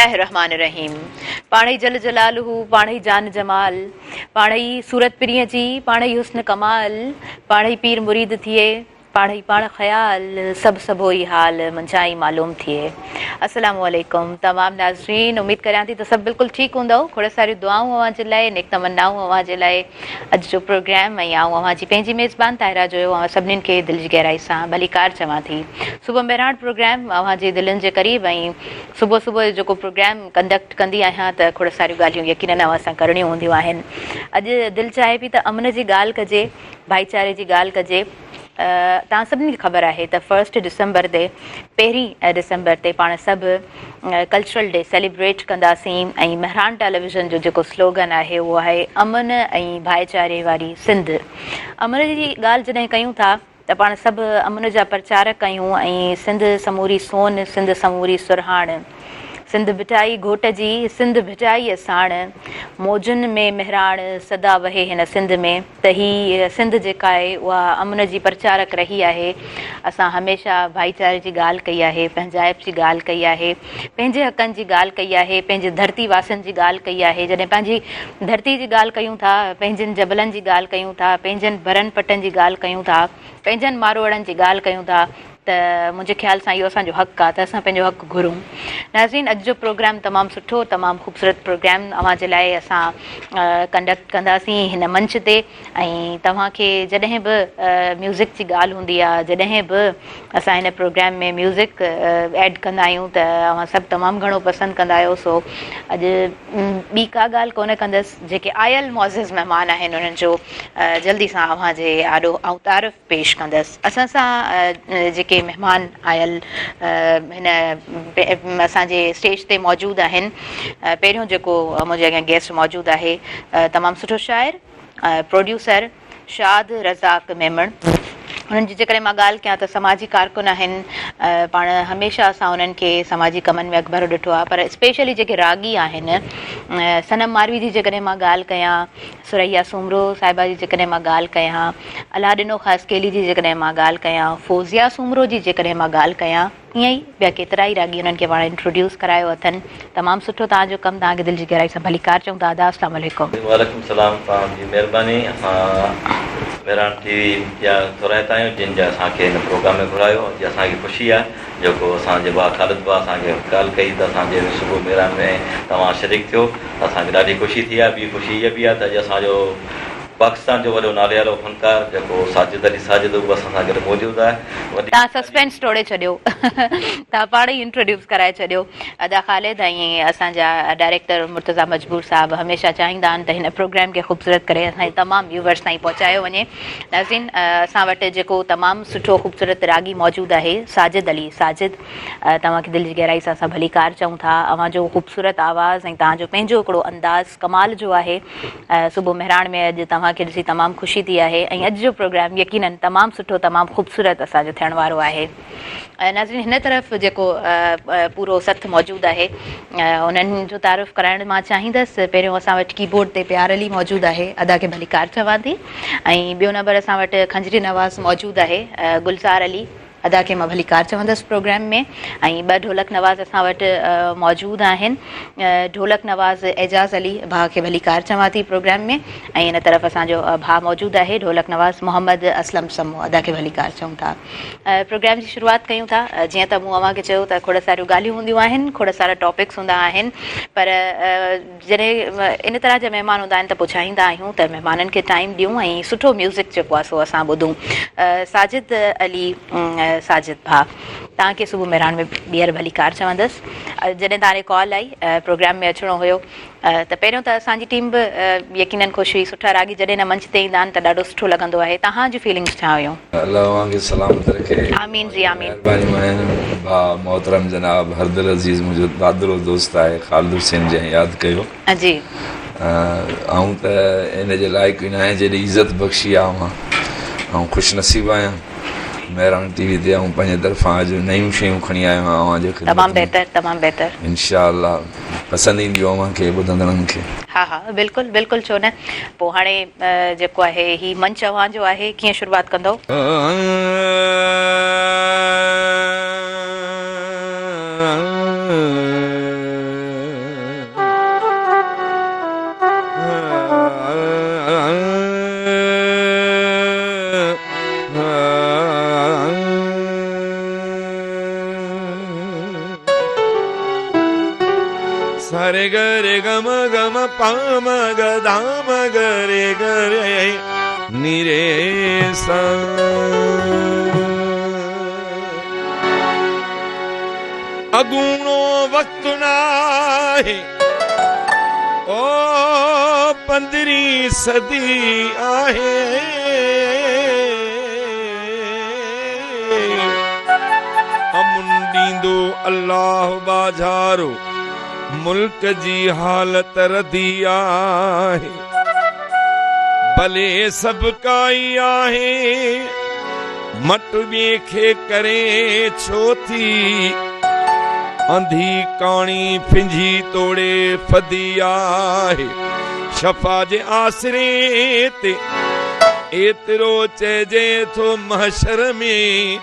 बिस्मिल्लाहिर्रहमानिर्रहीम। पाणई जल जलालहू, पाणई जान जमाल, पाणई सूरत पिरीअ जी, पाणई हुस्न कमाल, पाणई पीर मुरीद थिए, पाणई पाण ख़याल, सभु सभोई हाल मुंहिंजा ई मालूम थिए। अस्सलामु अलैकुम तमामु नाज़रीन, उमेद करियां थी त सभु बिल्कुलु ठीकु हूंदव। खोड़ सारियूं दुआऊं अव्हां जे लाइ, नेक तमन्नाऊं अव्हां जे लाइ। अॼु जो प्रोग्राम ऐं आऊं अव्हां जी पंहिंजी मेज़बान ताहिरा जो अव्हां सभिनीनि खे दिलि जी गहराई सां भलीकार चवां थी। सुबुह बहिराण प्रोग्राम अव्हां जे दिलनि जे क़रीब, ऐं सुबुह सुबुह जो जेको प्रोग्राम कंडक्ट कंदी आहियां त खोड़ सारियूं ॻाल्हियूं यकीनन अव्हां सां करणियूं हूंदियूं आहिनि। अॼु दिलि चाहे पई त अमन जी ॻाल्हि कजे, भाईचारे जी ॻाल्हि कजे। तव्हां सभिनी खे ख़बर आहे त 1 डिसंबर ते, 1 डिसंबर ते पाण सभु कल्चरल डे सेलिब्रेट कंदासीं। ऐं महरान टेलीविज़न जो जेको स्लोगन आहे उहो आहे अमन ऐं भाईचारे वारी सिंध। अमन जी ॻाल्हि जॾहिं कयूं था त पाण सभु अमन जा प्रचारक आहियूं, ऐं सिंध समूरी सोन, सिंध समूरी सुरहाण, सिंध भिटाई घोट जी, सिंध भिटाई असाण, मौजुनि में महराण सदा वहे हिन सिंध में। त ही सिंध जेका आहे उहा अमन जी प्रचारक रही आहे। असां हमेशह भाईचारे जी ॻाल्हि कई आहे, पंहिंजाइप जी ॻाल्हि कई आहे, पंहिंजे हक़नि जी ॻाल्हि कई आहे, पंहिंजे धरती वासियुनि जी ॻाल्हि कई आहे। जॾहिं पंहिंजी धरती जी ॻाल्हि कयूं था, पंहिंजनि जबलनि जी ॻाल्हि कयूं था, पंहिंजनि भरनि पटनि जी ॻाल्हि कयूं था, पंहिंजनि मारोड़नि जी ॻाल्हि कयूं था, त मुंहिंजे ख़्याल सां इहो असांजो हक़ु आहे त असां पंहिंजो हक़ु घुरूं। नाज़रीन, अॼु जो प्रोग्राम तमामु सुठो, तमामु ख़ूबसूरत प्रोग्राम अव्हां जे लाइ असां कंडक्ट कंदासीं हिन मंच ते। ऐं तव्हांखे जॾहिं बि म्यूज़िक जी ॻाल्हि हूंदी आहे, जॾहिं बि असां हिन प्रोग्राम में म्यूज़िक ऐड कंदा आहियूं त अव्हां सभु तमामु घणो पसंदि कंदा आहियो। सो अॼु ॿी का ॻाल्हि कोन्हे कंदसि। जेके आयल मौज़िज़ महिमान आहिनि उन्हनि जो जल्दी सां अव्हां जे आॾो ऐं तारीफ़ पेश कंदसि। असां सां जेके महिमान आयल हिन असांजे स्टेज ते मौजूदु आहिनि, पहिरियों जेको मुंहिंजे अॻियां गेस्ट मौजूदु आहे, तमामु सुठो शाइर, प्रोड्यूसर शाद रज़ाक मेमण। हुननि जी जेकॾहिं मां ॻाल्हि कयां त समाजी कारकुन आहिनि। पाण हमेशह असां उन्हनि खे समाजी कमनि में अॻिभरो ॾिठो आहे, पर स्पेशली जेके रागी आहिनि, सनम मारवी जी जेकॾहिं मां ॻाल्हि कयां, सुरैया सूमरो साहिबा जी जेकॾहिं मां ॻाल्हि कयां, अलादिनो ख़ासकेली जी जेकॾहिं मां ॻाल्हि कयां, फौज़िया सूमरो जी जेकॾहिं मां ॻाल्हि कयां, ईअं ई ॿिया केतिरा ई रागी उन्हनि खे पाण इंट्रोड्यूस करायो अथनि। तमामु सुठो तव्हांजो कमु, तव्हांखे दिलि जी गहराई सां भलीकार चऊं था। दादा अस्सलाम वालेकुम। वालेकुम सलाम, तव्हांजी महिरबानी। असां महरान टीवी जा तुराइता आहियूं जिन जा असांखे हिन प्रोग्राम में घुरायो। अॼु असांखे ख़ुशी आहे जेको असांजे भाउ ख़ालिद भाउ असांखे ॻाल्हि कई त असांजे सुबुह महरान में तव्हां शरीक थियो, त असांखे ॾाढी ख़ुशी थी आहे। ॿी ख़ुशी इहा बि आहे त अॼु असांजो पाकिस्तान जो वॾो नाले वारो फ़नकार जेको साजिद अली साजिद, उहो असां सां गॾु मौजूदु आहे। तव्हां सस्पेंस तोड़े छॾियो, तव्हां पाण ई इंट्रोड्यूस कराए छॾियो। अदा ख़ालिद ऐं असांजा डायरेक्टर मुर्तज़ा मजबूर साहब हमेशह चाहींदा आहिनि त हिन प्रोग्राम खे ख़ूबसूरत करे असांजे तमामु व्यूवर्स ताईं पहुचायो वञे। नाज़रीन, असां वटि जेको तमामु सुठो ख़ूबसूरत रागी मौजूदु आहे, साजिद अली साजिद, तव्हांखे दिलि जी गहराई सां असां भलीकार चऊं था। अव्हांजो ख़ूबसूरत आवाज़ु ऐं तव्हांजो पंहिंजो हिकिड़ो अंदाज़ कमाल जो आहे। सुबुह महराण में अॼु तव्हांखे ॾिसी तमामु ख़ुशी थी आहे, ऐं अॼु जो प्रोग्राम यकीनन तमामु सुठो, तमामु ख़ूबसूरत असांजो थियण वारो आहे। नाज़रीन, हिन तरफ़ जेको पूरो सथ मौजूदु आहे, उन्हनि जो तारीफ़ कराइण मां चाहींदसि। पहिरियों असां वटि कीबोर्ड ते प्यार अली मौजूदु आहे, अदा खे भलीकार चवां थी। ऐं ॿियो नंबर असां वटि खंजरी नवाज़ मौजूदु आहे, गुलज़ार अली, अदा खे मां भलीकार चवंदसि प्रोग्राम में। ऐं ॿ ढोलक नवाज़ असां वटि मौजूदु आहिनि, ढोलक नवाज़ एजाज़ अली भाउ खे भलीकार चवां थी प्रोग्राम में। ऐं हिन तरफ़ असांजो भाउ मौजूदु आहे, ढोलक नवाज़ मोहम्मद असलम समो, अदा खे भलीकार चऊं था। प्रोग्राम जी शुरूआति कयूं था। जीअं त मूं अव्हांखे चयो त खोड़ सारियूं ॻाल्हियूं हूंदियूं आहिनि, खोड़ सारा टॉपिक्स हूंदा आहिनि, पर जॾहिं इन तरह जा महिमान हूंदा आहिनि त पोइ चाहींदा आहियूं त महिमाननि खे टाइम ॾियूं ऐं सुठो म्यूज़िक जेको आहे सो असां ॿुधूं। साजिद अली साजिद भाउ, तव्हांखे सुबुह महरान में ॿीहर भलीकार चवंदसि। जॾहिं तव्हांखे कॉल आई प्रोग्राम में अचिणो हुयो, त पहिरियों त असांजी टीम बि यकीनन ख़ुशि हुई। सुठा रागी जॾहिं न मंच ते ईंदा आहिनि त ॾाढो सुठो लॻंदो आहे। तव्हांजी फीलिंग्स छा हुयूं? आमीन जी आमीन। भाउ मोहतरम जनाब हरदिल अज़ीज़ मुंहिंजो दादरो दोस्त आहे ख़ालिद हुसैन जंहिं यादि कयो जी। ऐं त इन जे लाइक़ु न आहे जॾहिं इज़त बख़्शी आहे मां, ऐं ख़ुशनसीबु आहियां महरान टीवी ते ऐं पंहिंजे तरफ़ां अॼु नयूं शयूं खणी आयो आहियां अव्हां जे ख़िदमत में। तमामु बहितर इंशाअल्लाह पसंदि ईंदियूं अव्हांखे ॿुधंदड़नि खे। हा हा बिल्कुलु बिल्कुलु, छो न। पोइ हाणे जेको आहे ही मंच अव्हांजो आहे, कीअं शुरूआति कंदव? रे गम गम पाम गधाम गरे गरे निरे सा। अगूणो वक्त नाहे ओ 15वीं सदी आहे। अमुन ॾींदो अल्लाह बाज़ारो मुल्क जी हालत रदी आहे। भले सभु काई आहे मट ॿिए खे करे छो थी। अंधी काणी फिंजी तोड़े फदी आहे। शफा जे आसरे ते एतिरो चइजे थो महशर में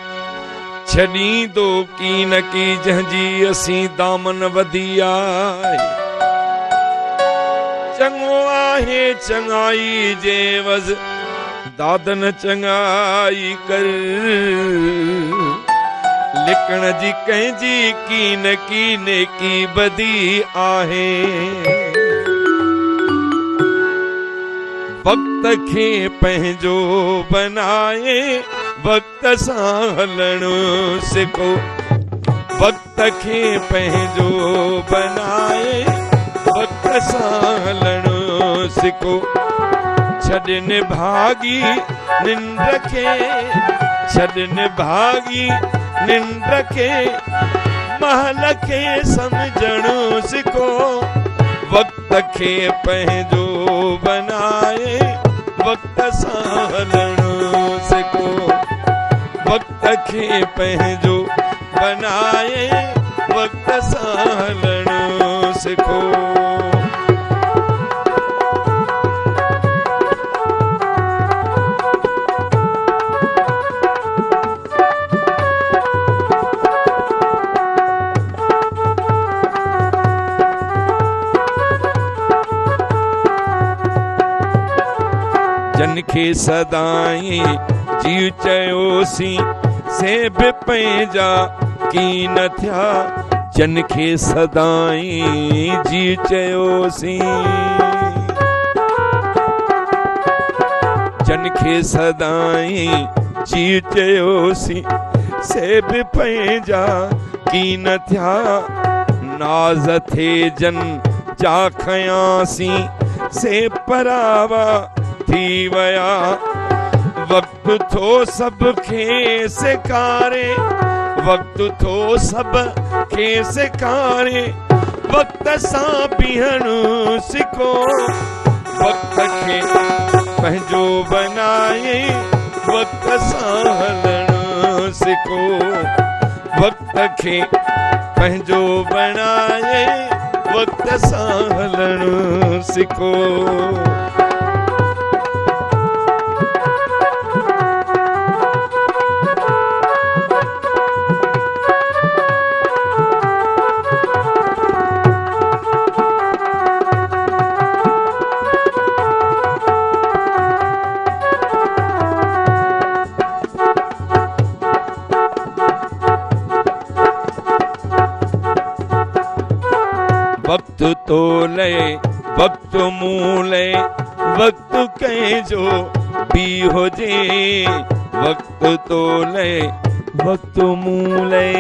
छॾींदो की न की जंहिंजी असीं दामन वधी आहे। चङो आहे चङाई जे वज़ दादन चङाई कर। लिकण जी कंहिंजी की न की नेकी बदी आहे। वक्त खे पंहिंजो बनाए वक्त सां हलणो सिखो। वक्त खे पंहिंजो बनाए वक्त सां हलणो सिखो। छॾन भागी निंड खे छॾन भागी निंड खे महल खे समझणो सिखो। वक्त खे पंहिंजो बनाए वक्त सां हलणो सिखो। वक्त खे पंहिंजो बनाए वक्त सां हलणो सिखो। जिनखे सदाई जीव चयोसी से बि पंहिंजा की न थिया। जिनखे सदाई जीव चयोसी जिनखे सदाई जीव चयोसी से बि पंहिंजा की न थिया। नाज़ थे जन जा खयासी से परावा थी वया। वक्त थो सब खे सेखारे वक्त थो सब खे सेखारे। वक्त सां बीहणो सिखो। वक्त खे पंहिंजो बनाए वक्त सां हलणो सिखो। वक्त खे पंहिंजो बनाए वक्त सां हलणो सिखो। वक्त तोले वक्त मूले वक्त कंहिंजो बि हुजे। वक्त तोले वक्त मूले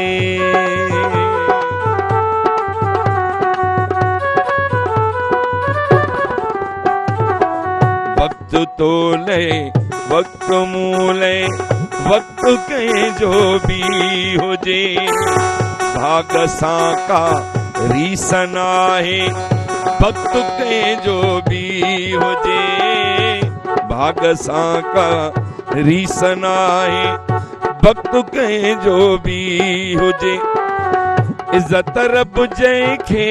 वक्त तोले वक्त मूले वक्त कंहिंजो बि हुजे। भाग सां का रीसन आहे वक्त कंहिंजो बि हुजे। भाग सां का रीसन आहे वक्त कंहिंजो बि हुजे। इज़त रब जंहिंखे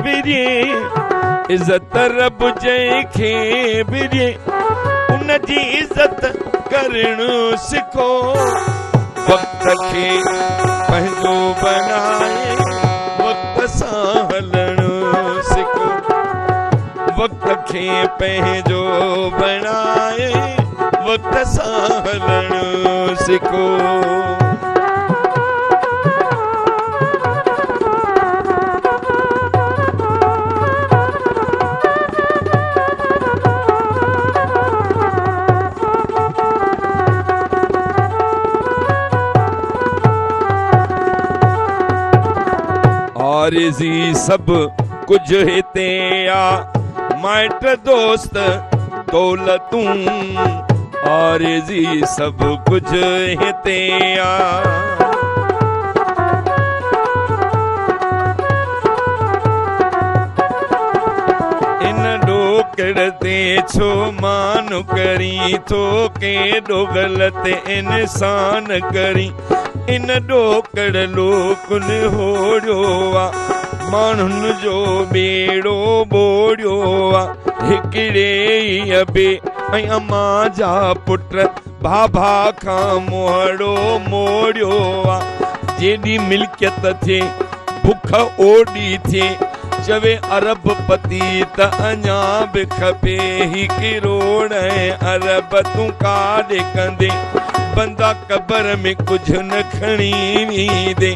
बि ॾिए इज़त रब जंहिंखे बि ॾिए उनजी इज़त करणु सिखो। वक्त खे पंहिंजो बनाए वक्त सां हलणो सिखो। वक्त खे पंहिंजो बनाए वक्त सां हलणो सिखो। आरज़ी सभु कुझु हिते आ, माइट दोस्त दौलतूं, आरज़ी सभु कुझु हिते आ। करते छो मान करी तो केॾो ग़लति इंसान करी, इन ॾोकड़ लोकुन होड़ियो आ, माण्हुनि जो बेड़ो बोड़ियो आ। हिकिड़े ई अबे ऐं अम्मा जा पुट भाभा खां मोहड़ो मोड़ियो आ। जेॾी मिल्कियत थिए बुख ओॾी थिए, चवे अरब पति त अञा बि खपे ही किरोड़ ऐं अरब तूं काॾे कंदे, बंदा कबर में कुझु न खणी वींदे।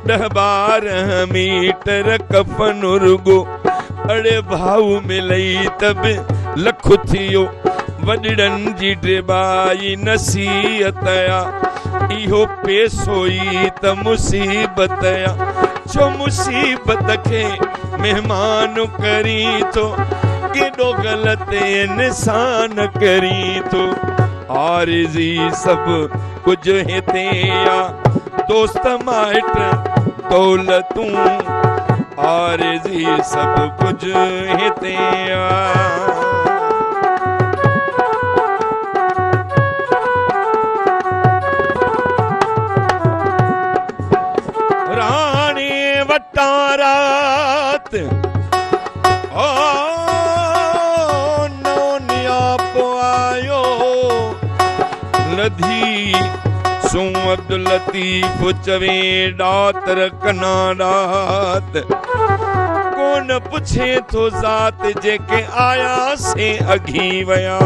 10-12 मीटर कफन रुगो, अड़े भाऊ मिलई त बि लख थियो, वॾड़नि जी ड्रिबाई नसीहत आ, इहो पैसो ई त मुसीबत आ। छो मुसीबत खे महिमान करी तो, केॾो ग़लति इंसान करी तो। आरज़ी सभु कुझु हिते आ, दोस्त माइट दौलतूं, आरज़ी सभु कुझु हिते आ। रात ओ नोनिया पोआयो लधी सू अब्दुल लतीफ चवे डातर कना रात, कोन पुछे तो ज़ात जेके आया से अघी वया।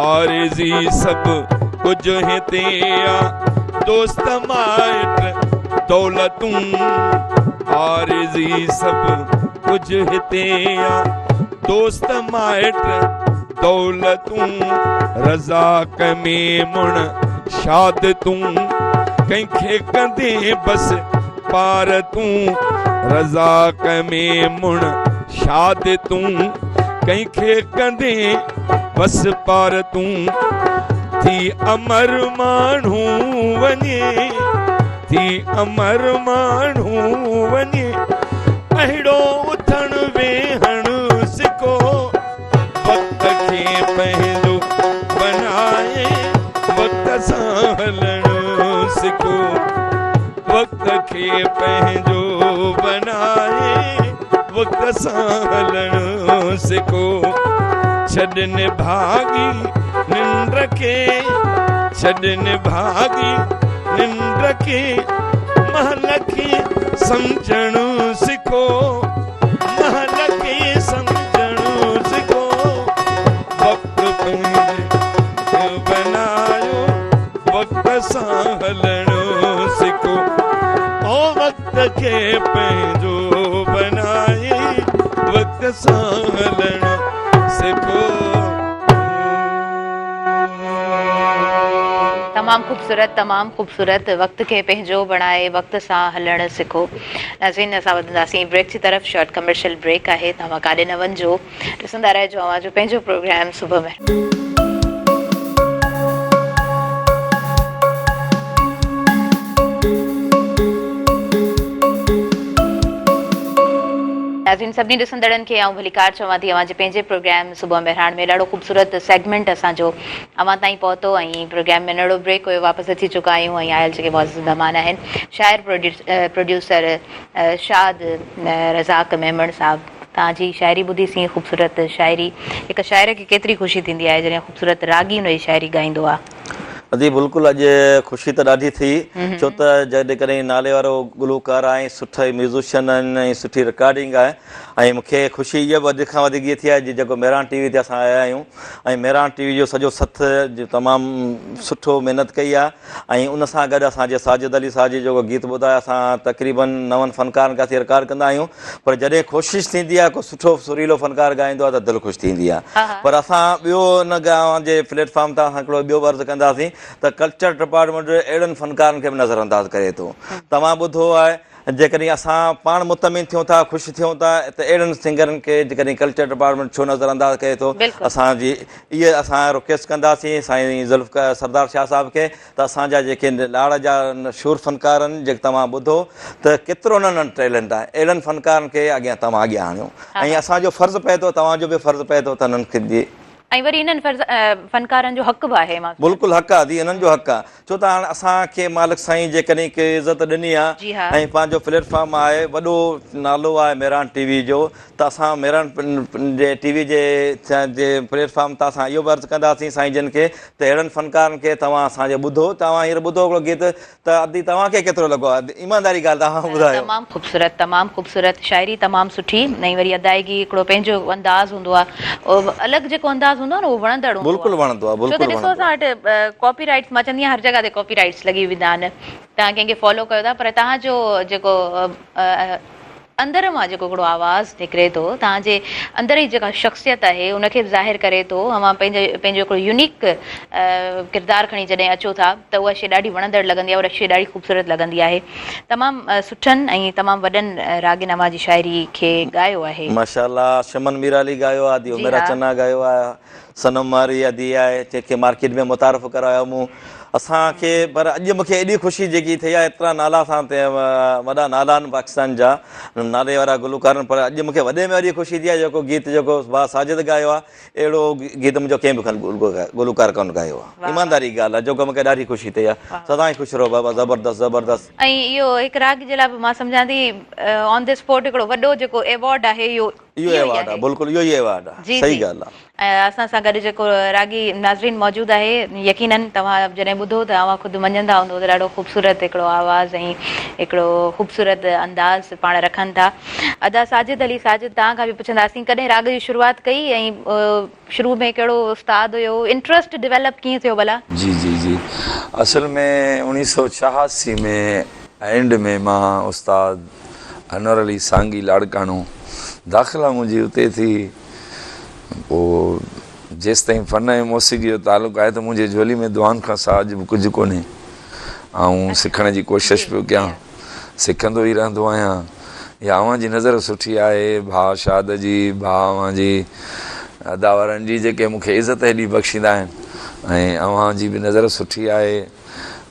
आरज़ी सभु कुझु हिते आ, दोस्त माइट दौलतूं, आरज़ी सभु कुझु हिते आ, दोस्त माइट दौलतूं। रज़ाक में मुण शाद तूं, कंहिंखे कंदे बसि पार तूं। रज़ाक में मुण शाद तूं, कंहिंखे कंदे बसि पार तूं। थी अमर माण्हू वञे, थी अमर माण्हू वञे, अहिड़ो उथण वेहण सिखो, वक़्त खे पंहिंजो बनाए वक़्त सां हलण सिखो। वक़्त खे पंहिंजो बनाए वक़्त सां हलण सिखो। छॾनि भागी निंड खे, छॾनि भागी निंड खे, महल खे सम्झणु सिखो, महल खे सम्झणु सिखो। वक़्त पंहिंजो बनायो वक़्त सां हलणु सिखो, ओ वक़्त खे पंहिंजो बनाए वक़्त सां हलणु सिखो। तमामु ख़ूबसूरत वक़्त खे पंहिंजो बणाए वक़्त सां हलणु सिखो। नाज़रीन, असां वधंदासीं ब्रेक जी तरफ़। शॉर्ट कमर्शियल ब्रेक आहे, तव्हां काॾे न वञिजो, ॾिसंदा रहिजो अवां जो पंहिंजो प्रोग्राम सुबुह में। नाज़रीन, सभिनी ॾिसंदड़नि खे आऊं भलीकार चवां थी, अवां जे पंहिंजे प्रोग्राम सुबुह मेहरान में ॾाढो ख़ूबसूरत सेगमेंट असांजो अवां ताईं पहुतो ऐं प्रोग्राम में नंढो ब्रेक हुयो, वापसि अची चुका आहियूं ऐं आयल जेके मौजूद महिमान आहिनि, शाइर प्रोड्यूसर शाद रज़ाक मेमण साहब। तव्हांजी शाइरी ॿुधीसीं, ख़ूबसूरत शाइरी। हिकु शाइर खे केतिरी ख़ुशी थींदी आहे जॾहिं ख़ूबसूरत रागी हुन जी शाइरी ॻाईंदो आहे। जी बिल्कुलु, अॼु ख़ुशी त ॾाढी थी, छो त जेकॾहिं नाले वारो गुलूकार आहे, सुठा म्यूज़िशियन आहिनि ऐं सुठी रिकॉर्डिंग आहे। ऐं मूंखे ख़ुशी इहा वधीक खां वधीक इहा थी आहे जेको मेहरान टीवी ते असां आया आहियूं ऐं मेहरान टीवी जो सॼो सथ जो तमामु सुठो महिनत कई आहे। ऐं उन सां गॾु असांजे साजिद अली साहब जी जेको गीत ॿुधायो, असां तक़रीबन 9 फ़नकारनि खां रिकॉर्ड कंदा आहियूं, पर जॾहिं कोशिशि थींदी आहे को सुठो सुरीलो फ़नकार ॻाईंदो आहे त दिलि ख़ुशि थींदी आहे। पर असां ॿियो न जे प्लेटफॉर्म तां असां हिकिड़ो ॿियो अर्ज़ु कंदासीं त कल्चर डिपार्टमेंट अहिड़नि फ़नकारनि खे बि नज़र अंदाज़ करे थो। तव्हां ॿुधो आहे जेकॾहिं असां पाण मुतमिन थियूं था ख़ुशि थियूं था त अहिड़नि सिंगरनि खे जेकॾहिं कल्चर डिपार्टमेंट छो नज़रअंदाज़ करे थो असांजी इहे असां रिक्वेस्ट कंदासीं साईं ज़ुल्फ़िकार सरदार शाह साहिब खे त असांजा जेके लाड़ जा शूर फ़नकार आहिनि जेके तव्हां ॿुधो त केतिरो उन्हनि टैलेंट आहे अहिड़नि फ़नकारनि खे तव्हां अॻियां आणियो ऐं असांजो फ़र्ज़ु पए थो तव्हांजो बि फ़र्ज़ु पए थो त उन्हनि खे ऐं वरी इन्हनि फ़नकारनि जो हक़ बि आहे बिल्कुलु हक़ आहे इन्हनि जो हक़ आहे छो त हाणे असांखे मालिक साईं जेकॾहिं के इज़त ॾिनी आहे ऐं पंहिंजो प्लेटफॉर्म आहे वॾो नालो आहे मेरान टीवी जो त असां मेरान जे टीवी जे प्लेटफॉर्म तां असां इहो अर्ज़ु कंदासीं साईं जन खे त अहिड़नि फ़नकारनि खे तव्हां असांजो ॿुधो तव्हां हींअर ॿुधो हिकिड़ो गीत त अदी तव्हांखे केतिरो लॻो आहे ईमानदारी ॻाल्हि तव्हां ॿुधायो तमामु ख़ूबसूरत शाइरी तमामु सुठी ऐं वरी अदायगी हिकिड़ो पंहिंजो अंदाज़ हूंदो आहे अलॻि जेको अंदाज़ हूंदो आहे न उहो वणंदड़ हूंदो आहे बिल्कुलु वणंदो आहे छो त ॾिसो असां वटि कॉपीराइट्स मां चवंदी आहियां हर जॻह ते कॉपीराइट्स लॻी वेंदा आहिनि तव्हां कंहिंखे फॉलो कयो था पर तव्हांजो जेको अंदर मां जेको हिकिड़ो आवाज़ु निकिरे थो तव्हांजे अंदर जी जेका शख़्सियत आहे उनखे ज़ाहिर करे थो अवां पंहिंजो हिकिड़ो यूनिक किरदारु खणी जॾहिं अचो था त उहा शइ ॾाढी वणंदड़ लॻंदी आहे उहा शइ ॾाढी ख़ूबसूरत लॻंदी आहे तमामु सुठनि ऐं तमामु वॾनि रागिनामा जी शाइरी खे ॻायो आहे माशाअल्लाह शमन मीराली ॻायो आहे दी उमेरा चन्ना ॻायो आहे सनम मारी अदी आहे जंहिंखे मार्केट में मुतारफ़ करायो मूं असांखे पर अॼु मूंखे एॾी ख़ुशी जेकी थी आहे एतिरा नाला सां वॾा नाला आहिनि पाकिस्तान जा नाले वारा गुलकार आहिनि पर अॼु मूंखे वॾे में वॾी ख़ुशी थी आहे जेको गीत जेको भाउ साजिद ॻायो आहे अहिड़ो गीत मुंहिंजो कंहिं बि गुलकार कोन ॻायो आहे ईमानदारी ॻाल्हि आहे जेको मूंखे ॾाढी ख़ुशी थी आहे सदा ई ख़ुशि रहो बाबा ज़बरदस्त ज़बरदस्त ऐं इहो हिकु राग जे लाइ बि मां सम्झां थी ऑन द स्पॉट हिकिड़ो वॾो जेको एवॉर्ड आहे इहो एवॉर्ड आहे बिल्कुलु इहो ई एवॉर्ड आहे सही ॻाल्हि आहे ऐं असां सां गॾु जेको रागी नाज़रीन मौजूदु आहे यकीनन तव्हां जॾहिं ॿुधो त तव्हां ख़ुदि मञंदा हूंदो त ॾाढो ख़ूबसूरत हिकिड़ो आवाज़ु ऐं हिकिड़ो ख़ूबसूरत अंदाज़ पाण रखनि था अदा साजिद अली साजिद तव्हां खां बि पुछंदासीं कॾहिं राग जी शुरूआति कई ऐं शुरू में कहिड़ो उस्ताद हुयो इंट्रस्ट डेवलप कीअं थियो भला जी जी जी असल में 1986 में एंड में मां उस्ताद अनवर अली सांगी लाड़काणो दाख़िला मुंहिंजी हुते थी पोइ जेसि ताईं फ़न ऐं मौसीक़ी जो तालुक़ु आहे त मुंहिंजे झोली में दुआनि खां सवाइ अॼु बि कुझु कोन्हे ऐं सिखण जी कोशिशि पियो कयां सिखंदो ई रहंदो आहियां या अव्हां जी नज़र सुठी आहे भाउ शाद जी भाउ अव्हां जी अदावारनि जी जेके मूंखे इज़त हेॾी बख़्शींदा आहिनि ऐं अव्हां जी बि नज़र सुठी आहे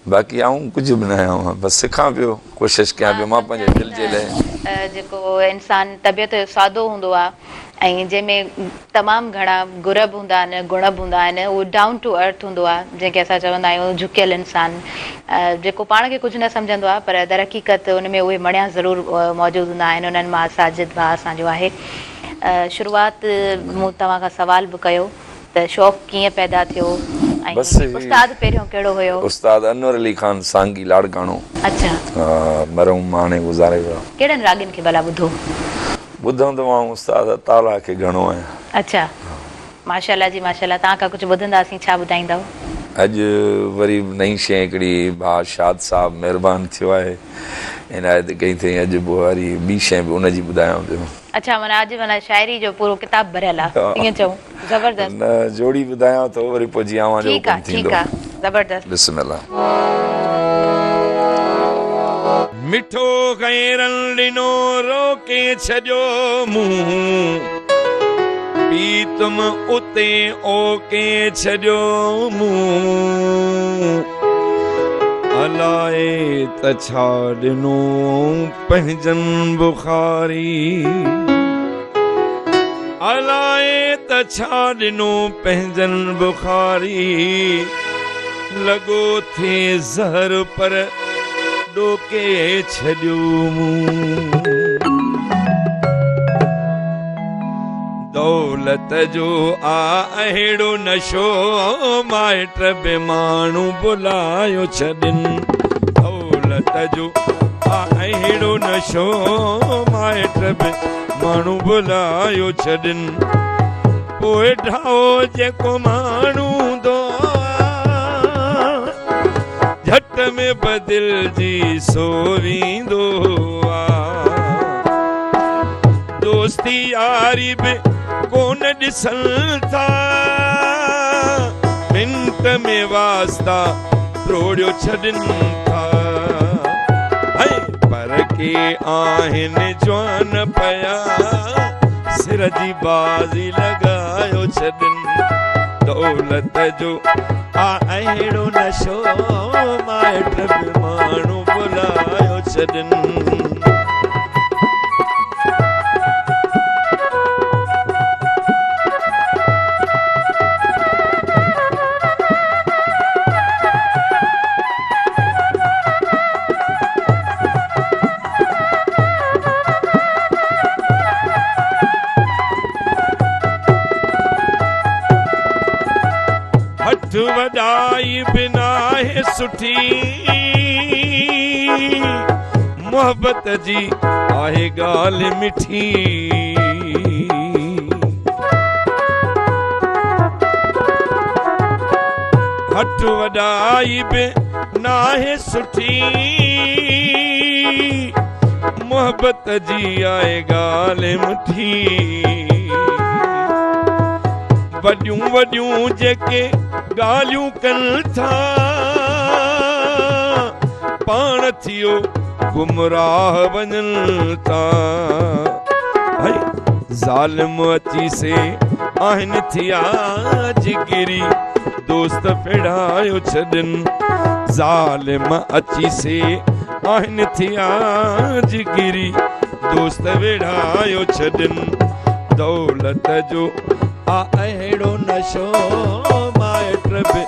बाक़ी आऊं कुझु बि न आहियां बसि सिखां पियो कोशिशि कयां पियो मां पंहिंजे दिलि जे लाइ जेको इंसानु तबियत सादो हूंदो आहे ऐं जंहिंमें तमामु घणा गुर बि हूंदा आहिनि गुण बि हूंदा आहिनि उहो डाउन टू अर्थ हूंदो आहे जंहिंखे असां चवंदा आहियूं झुकियल इंसानु जेको पाण खे कुझु न सम्झंदो आहे पर दर हक़ीक़त उन में उहे मणिया ज़रूरु मौजूदु हूंदा आहिनि उन्हनि मां साजिद भाउ असांजो आहे शुरूआति मूं तव्हां खां सुवाल बि कयो त शौक़ु कीअं पैदा थियो उस्ताद पहिरियों कहिड़ो हुयो उस्ताद अनवर अली खान सांगी लाड़काणो अच्छा मरहूम हाणे गुज़ारे वियो कहिड़नि रागनि खे भला ॿुधो ॿुधंदो आहियां उस्ताद ताला खे घणो आहियां अच्छा माशाअल्लाह जी माशाअल्लाह तव्हां खां कुझु ॿुधंदासीं छा ॿुधाईंदव अॼु वरी नई शइ हिकिड़ी भाउ शाद साहब महिरबानी थियो आहे इनायत कई अथई अॼु वरी ॿी शइ बि उनजी ॿुधायां पियो अच्छा माना अॼु माना शाइरी जो पूरो किताब भरियल आहे ईअं चऊं ज़बरदस्त न जोड़ी ॿुधायां त वरी पोइ जीअं आवां जो ठीकु आहे ठीकु आहे ज़बरदस्त बिस्मिल्लाह मिठो ख़ैरनि ॾिनो रोके छॾियो मुंहुं पीतम उते ओके छॾियो मुंहुं अलाए त छा ॾिनो पंहिंजनि बुखारी अलाए त छा ॾिनो पंहिंजनि बुखारी लॻो थिए ज़हर पर ॾोके छॾियो मूं दौलत जो अहिड़ो नशो माइट बि माण्हू बुलायो छॾनि दौलत जो अहिड़ो नशो माइट बि माण्हू बुलायो छॾनि पोइ ढाओ जेको माण्हू हूंदो झट में बदिलजी सोवींदो दोस्ती यारी बि कोन ॾिसनि था मिंट में वास्ता तोड़ियो छॾनि था पर जेके आहिनि जवान पया सिर जी बाज़ी लॻायो छॾनि दौलत जो अहिड़ो नशो माइट बि माण्हू बुलायो छॾनि वॾाई बिना है सुठी मोहब्बत जी आहे ॻाल्हि मिठी हथ वॾाई बिना है सुठी मोहब्बत जी आहे ॻाल्हि मिठी वॾियूं वॾियूं जेके ॻाल्हियूं कनि था पाण थियो गुमराह वञनि था ज़ालिम अची से आहिनि थिया जिगरी दोस्त फेड़ायो छॾनि ज़ालिम अची से आहिनि थिया जिगरी दोस्त वेड़ायो छॾनि दौलत जो अहिड़ो नशो माइट बि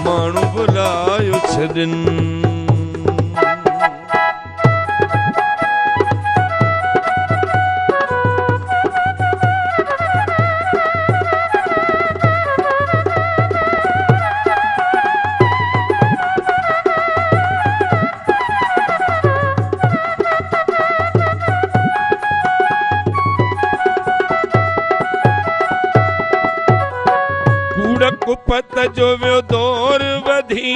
माण्हू बुलायो छॾनि कुपत जो वियो दौर वधी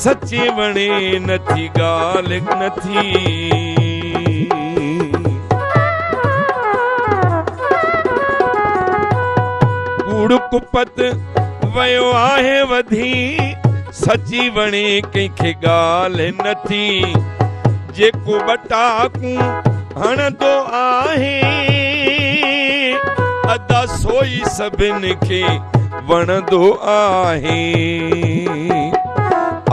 सची वणे नथी ॻाल्हि नथी कूड़ कुपत वियो आहे वधी सची वणे कंहिंखे ॻाल्हि नथी जेको बटाकूं हणंदो आहे अदा सोई सभिनि खे वणंदो आहे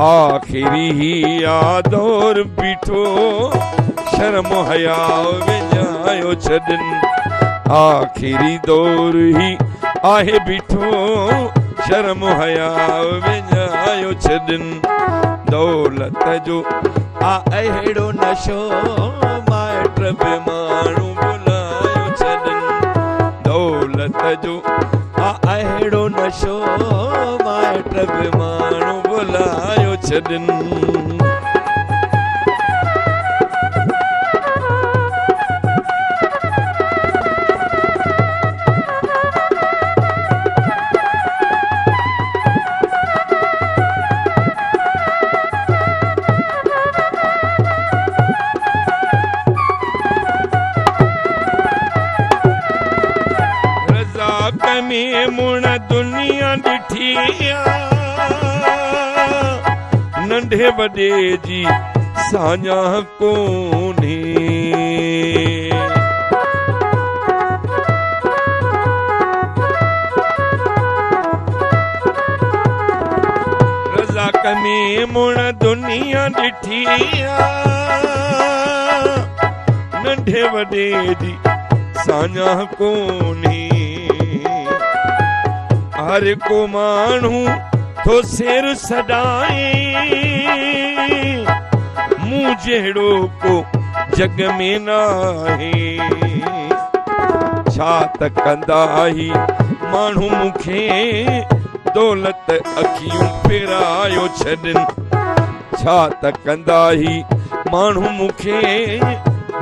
आख़िरी ही दौर बीठो शर्म हया विञायो छॾनि आख़िरी दौर ही आहे बीठो शर्म हया विञायो छॾनि दौलत जो अहिड़ो नशो माइट बि माण्हू बुलायो छॾनि दौलत जो अहिड़ो नशो माइट बि माण्हू बुलायो छॾनि में मुण दुनिया ॾिठी नंढे वॾे जी साञा कोन्हे रज़ाक में मुण दुनिया ॾिठी नंढे वॾे जी साञा कोन्हे हर को माण्हू तो सिर सॾाए मूं जहिड़ो को जग में नाहे छा त कंदा ही माण्हू मूंखे दौलत अखियूं फेरायो छॾनि छा त कंदा ही माण्हू मूंखे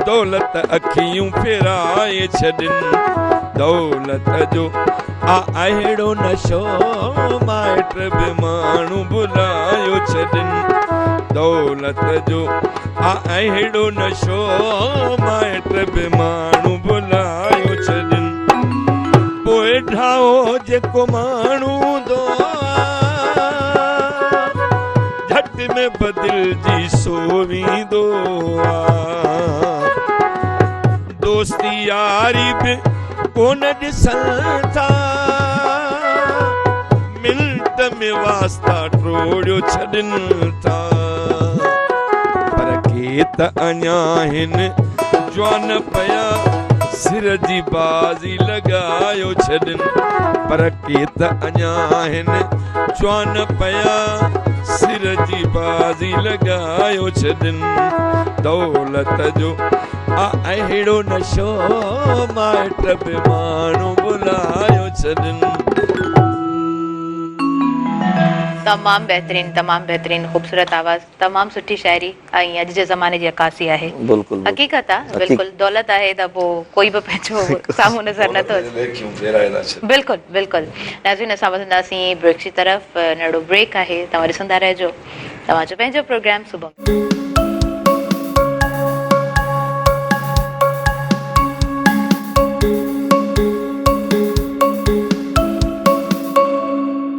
दौलत अखियूं फेराए छॾनि दौलत जो अहिड़ो नशो माइट बि माण्हू बुलायो छॾनि दौलत जो अहिड़ो नशो माइट बि माण्हू बुलायो छॾनि पोइ ढाओ जेको माण्हू हूंदो झटि में बदिलजी सोवींदो दोस्ती यारी बि कोन ॾिसनि था मिंट में वास्ता टोड़ियो छॾनि था पर के त अञा हिन जवान पिया सिर जी बाज़ी लॻायो छॾनि पर के त अञा हिन जवान पिया सिर जी बाज़ी लॻायो छॾनि दौलत जो अहिड़ो नशो माइट बि माण्हू बुलायो छॾनि। तमामु बहितरीन ख़ूबसूरत आवाज़ तमामु सुठी शाइरी ऐं अॼु जे ज़माने जी अकासी आहे। बिल्कुलु हक़ीक़त आहे बिल्कुलु दौलत आहे त पोइ कोई बि पंहिंजो साम्हूं नज़र नथो अचे। बिल्कुलु नाज़रीन असां वधंदासीं ब्रेक जी तरफ़ नंढो ब्रेक आहे तव्हां ॾिसंदा रहिजो तव्हांजो पंहिंजो प्रोग्राम सुबुह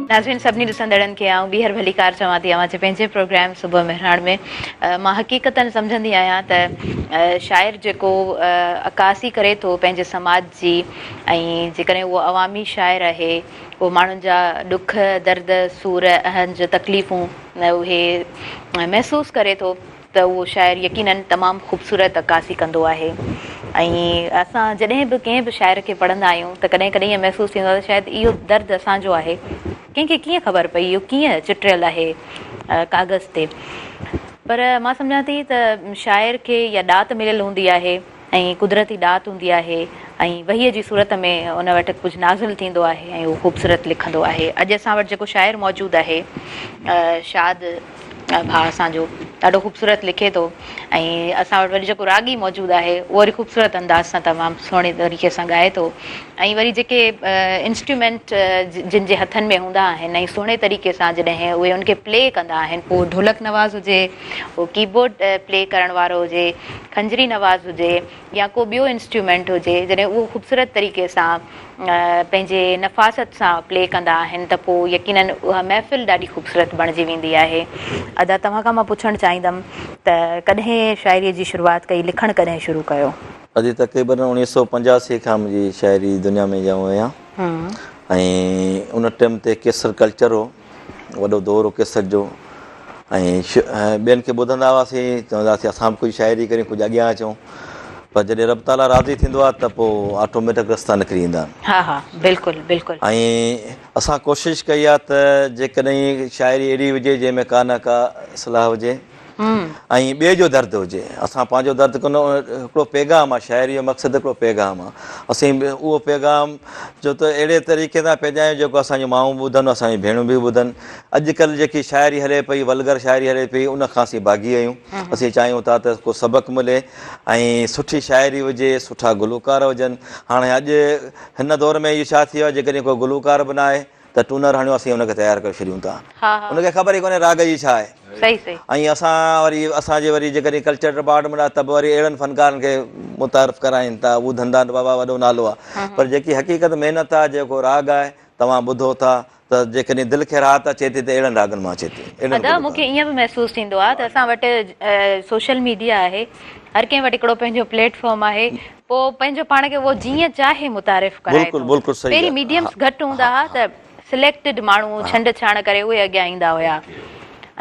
नाज़रीन सभिनी ॾिसंदड़नि खे आऊं ॿीहर भलीकार चवां थी अवां जे पंहिंजे प्रोग्राम सुबुह मेहराण में मां हक़ीक़तनि सम्झंदी आहियां त शाइर जेको अकासी करे थो पंहिंजे समाज जी ऐं जेकॾहिं उहो अवामी शाइर आहे उहो माण्हुनि जा ॾुख दर्द सूर अहंज तकलीफ़ूं उहे महसूसु करे थो त उहो शाइर यकीननि तमामु ख़ूबसूरत अकासी कंदो आहे। ऐं असां जॾहिं बि कंहिं बि शाइर खे पढ़ंदा आहियूं त कॾहिं कॾहिं ईअं महसूसु थींदो आहे त शायदि इहो दर्द असांजो आहे कंहिंखे कीअं ख़बर पई इहो कीअं चिटियल आहे कागज़ ते पर मां सम्झां थी त शाइर खे या ॾात मिलियल हूंदी आहे ऐं कुदरती ॾात हूंदी आहे ऐं वहीअ जी सूरत में उन वटि कुझु नाज़िल थींदो आहे ऐं उहो ख़ूबसूरत लिखंदो आहे। अॼु असां वटि जेको शाइर मौजूदु आहे शाद भाउ असांजो ॾाढो ख़ूबसूरत लिखे थो ऐं असां वटि वरी जेको रागी मौजूदु आहे उहो वरी ख़ूबसूरत अंदाज़ सां तमामु सुहिणे तरीक़े सां ॻाए थो ऐं वरी जेके इंस्ट्रूमेंट जिन जे हथनि में हूंदा आहिनि ऐं सुहिणे तरीक़े सां जॾहिं उहे उनखे प्ले कंदा आहिनि पोइ ढोलक नवाज़ हुजे उहो कीबोर्ड प्ले करण वारो हुजे खंजरी नवाज़ हुजे या को ॿियो इंस्ट्रूमेंट हुजे जॾहिं उहो ख़ूबसूरत तरीक़े सां पंहिंजे नफ़ासत सां प्ले कंदा आहिनि त पोइ यकीननि उहा महफ़िल ॾाढी ख़ूबसूरत बणिजी वेंदी आहे। अदा तव्हां खां मां पुछणु चाहींदमि त कॾहिं शाइरीअ जी शुरूआति कई लिखणु कॾहिं शुरू कयो? अॼु तक़रीबन 1985 खां मुंहिंजी शाइरी दुनिया में ॼाऊं आहियां ऐं उन टाइम ते केसर कल्चर हो वॾो दौर हो केसर जो ऐं ॿियनि खे ॿुधंदा हुआसीं चवंदा हुआसीं असां बि कुझु शाइरी करियूं कुझु अॻियां अचूं पर जॾहिं रब ताला राज़ी थींदो आहे त पोइ ऑटोमेटिक रस्ता निकिरी ईंदा आहिनि। हा बिल्कुलु ऐं असां कोशिशि कई आहे त जेकॾहिं शाइरी अहिड़ी हुजे जंहिंमें का न का सलाह हुजे ऐं ॿिए जो दर्द हुजे असां पंहिंजो दर्द कोन हिकिड़ो पैगाम आहे शाइरी जो मक़सदु हिकिड़ो पैगाम आहे असीं उहो पैगाम जो त अहिड़े तरीक़े सां पइजायूं जेको असांजी माऊं ॿुधनि असांजी भेणूं बि ॿुधनि। अॼुकल्ह जेकी शाइरी हले पई वल्गर शाइरी हले पई उन खां असीं भागी आहियूं असीं चाहियूं था त को सबक़ु मिले ऐं सुठी शाइरी हुजे सुठा गुलूकार हुजनि। हाणे अॼु हिन दौर में इहो छा थी वियो आहे जेकॾहिं को गुलूकार बि न आहे त टूनर हणियो असीं हुनखे तयारु करे छॾियूं था उनखे ख़बर ई कोन्हे राग जी छा आहे। ऐं असां वरी असांजे वरी जेकॾहिं कल्चर डिपार्टमेंट आहे त बि वरी अहिड़नि फनकारनि खे मुतारिफ़ कराइनि था उहो धंधा बाबा वॾो नालो आहे पर जेकी हक़ीक़त महिनत आहे जेको राग आहे तव्हां ॿुधो था त जेकॾहिं दिलि खे राहत अचे थी त अहिड़नि रागनि मां अचे थी। दादा मूंखे ईअं बि महसूसु थींदो आहे त असां वटि सोशल मीडिया आहे हर कंहिं वटि हिकिड़ो पंहिंजो प्लेटफॉर्म आहे पोइ पंहिंजो पाण खे उहो जीअं चाहे मुतारिफ़ कराए थो। पहिरीं मीडियम्स घटि हूंदा हुआ त सिलेक्टेड माण्हू छंड छाण करे उहे अॻियां ईंदा हुया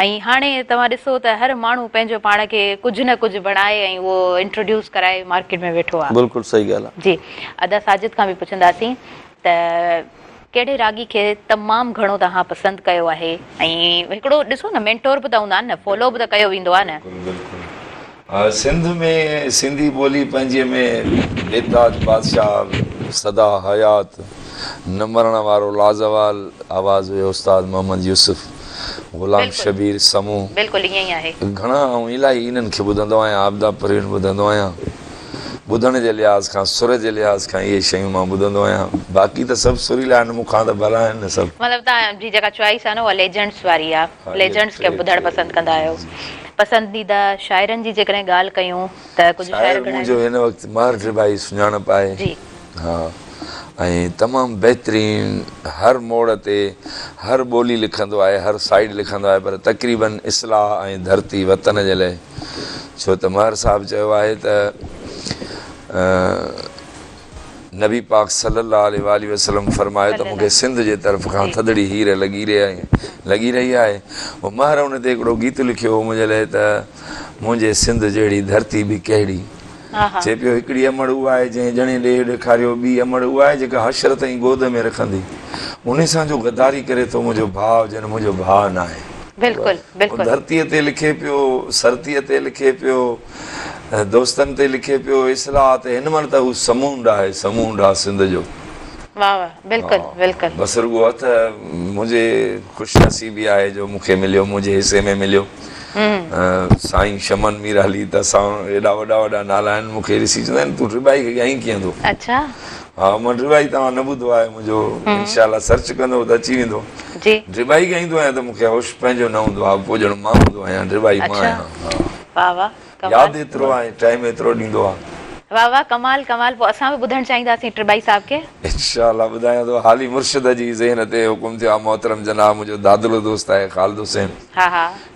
ऐं हाणे तव्हां ॾिसो त हर माण्हू पंहिंजो पाण खे कुझु न कुझु बणाए ऐं उहो इंट्रोड्यूस कराए मार्केट में वेठो आहे। बिल्कुलु सही ॻाल्हि आहे जी। अदा साजिद खां बि पुछंदासीं त कहिड़े रागी खे तमामु घणो तव्हां पसंदि कयो आहे ऐं हिकिड़ो ॾिसो न मेंटोर बि त हूंदा आहिनि न फॉलो बि त कयो वेंदो आहे न। सिंध में सिंधी ॿोली पंहिंजे में बेताज बादशाह सदा हयात न मरण वारो लाज़वाल आवाज़ हुयो उस्ताद मोहम्मद यूसुफ गुलाम शबीर समूह बिल्कुलु ईअं ई आहे घणा ऐं इलाही इन्हनि खे ॿुधंदो आहियां आबदा परवीन ॿुधंदो आहियां ॿुधण जे लिहाज़ खां सुर जे लिहाज़ खां इहे शयूं मां ॿुधंदो आहियां बाक़ी त सभु सुरीला आहिनि मूंखां त भला आहिनि सभु मतिलबु तव्हांजी जेका चॉइस आहे न उहा लेजेंड्स वारी आहे लेजेंड्स खे ॿुधणु पसंदि कंदा आहियो। पसंदीदा शाइरनि जी जेकॾहिं ॻाल्हि कयूं त कुझु शाइर मुंहिंजो हिन वक़्तु महर भाई सुञाणप आहे जी हा ऐं तमामु बहितरीनु हर मोड़ ते हर ॿोली लिखंदो आहे, हर साइड लिखंदो आहे, पर तक़रीबन इस्लाह ऐं धरती वतन जे लाइ। छो त महर साहिबु चयो आहे त नबी पाक सल्लल्लाहु अलैहि वसल्लम फरमायो त मूंखे सिंध जे तरफ़ खां थदड़ी हीर लॻी रही आहे। उहो महर उन ते हिकिड़ो गीत लिखियो हो मुंहिंजे लाइ त मुंहिंजे सिंध जहिड़ी धरती बि कहिड़ी। चए पियो हिकिड़ी अमड़ उहा आहे जंहिं ॼणे ॾे ॾेखारियो, ॿी अमड़ उहा आहे जेका हशर ताईं गोद में रखंदी। उन सां जो गद्दारी करे थो मुंहिंजो भाउ ॼण मुंहिंजो भाउ न आहे। धरतीअ ते लिखे पियो, सरतीअ ते लिखे पियो, दोस्तनि ते लिखे पियो, इस्लाह ते। हिन महिल त हू समूंड आहे, समूंड आहे सिंध जो। बसि रुॻो हथ मुंहिंजे ख़ुशनसीबी आहे जो मूंखे मिलियो, मुंहिंजे हिसे में मिलियो। साईं शमन मीराली त असां एॾा वॾा वॾा नाला आहिनि, मूंखे ॾिसी चवंदा आहिनि तूं रिबाई खे ॻाईं कीअं थो? हा, मां रिबाई तव्हां न ॿुधो आहे मुंहिंजो, इंशाअल्लाह सर्च कंदो त अची वेंदो। रिबाई ॻाईंदो आहियां त मूंखे होश पंहिंजो न हूंदो आहे, पोइ ॼण मां हूंदो आहियां, रिबाई मां आहियां। यादि एतिरो आहे, टाइम एतिरो ॾींदो आहे। वाह वाह, कमाल कमाल। पोइ असां बि ॿुधणु चाहींदासीं टिरबाई साहिब खे। इंशाअल्लाह ॿुधायां थो। हाली मुर्शिद जी ज़हन ते हुकुम थियो आहे, मोहतरम जनाब मुंहिंजो दादलो दोस्त आहे ख़ालिद हुसैन,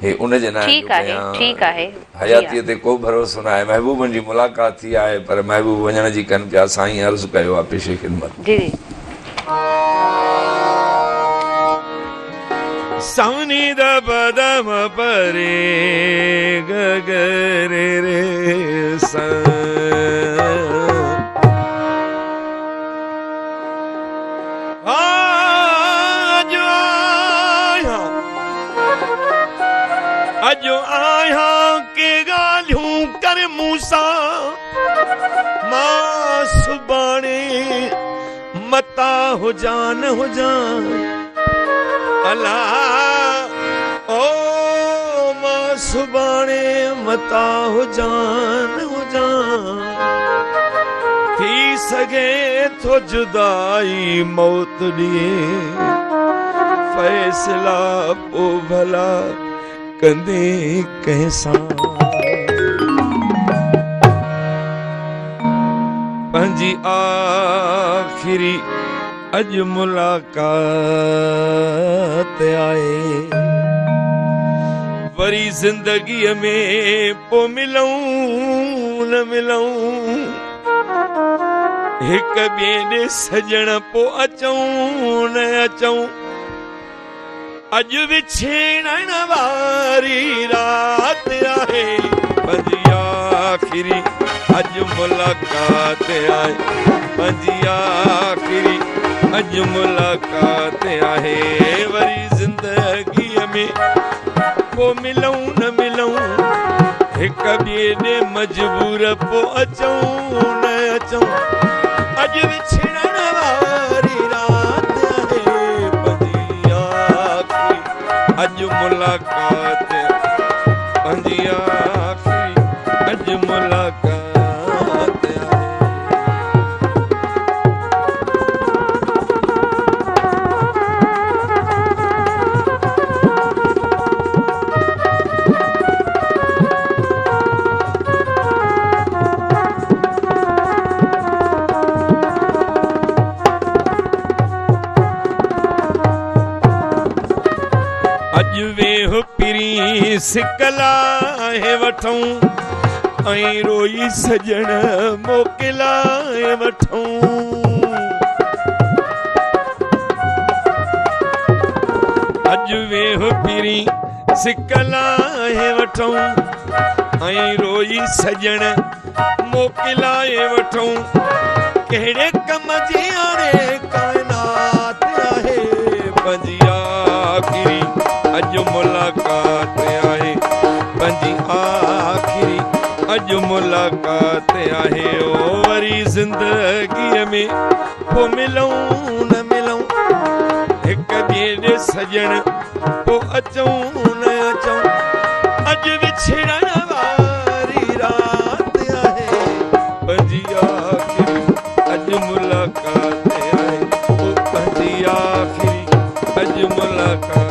हे उन जे नाले ठीक आहे। हयातीअ ते को भरोसो न आहे। महबूबनि जी मुलाक़ात थी आहे, पर महबूब वञण जी कनि पिया। साईं अर्ज़ु कयो आहे पेशे ख़िदमत। जी सावनी द पदम परे गगरे रे सा अजो आया के गालियूं कर मूसा मां सुबाणे मता हो जान अल्लाह ओ मां सुबाणे मता हो जान थी सघे तो जुदाई मौत दिए फैसला पो भला कंदे कैसा पंजी आखिरी अज मुलाकात आए वरी जिंदगी में पो मिलूं न मिलूं हिक ॿिए ॾे सजण पो अचूं न अचूं अज विछड़ण वारी रात आहे पंजी आखिरी अज मुलाकात आहे पंजी आखिरी अज मुलाकात आहे वरी जिंदगीअ में पो मिलूं न मिलूं हिक ॿिए ॾे मजबूर पो अचूं न अचूं अज विछड़ण वारी रात आहे पंजी आखिरी अज मुलाकात पंजी आखिरी अज मुलाकात सिकला है वठूं ऐं रोई सजण मोकिला है वठूं अज वेह पिरी सिकला है वठूं ऐं रोई सजण मोकिला है वठूं कहिड़े कम जी हाणे काइनात आहे पंजी आखिरी अज मुलाकात आहे पंजी आखिरी अज मुलाकात आहे ओ वरी जिंदगीअ में पो मिलूं न मिलूं हिक ॿिए ॾे सजण पो अचूं न अचूं अज विछड़ण वारी रात आहे पंजी आखिरी अज मुलाकात आहे ओ पंजी आखिरी अज मुलाकात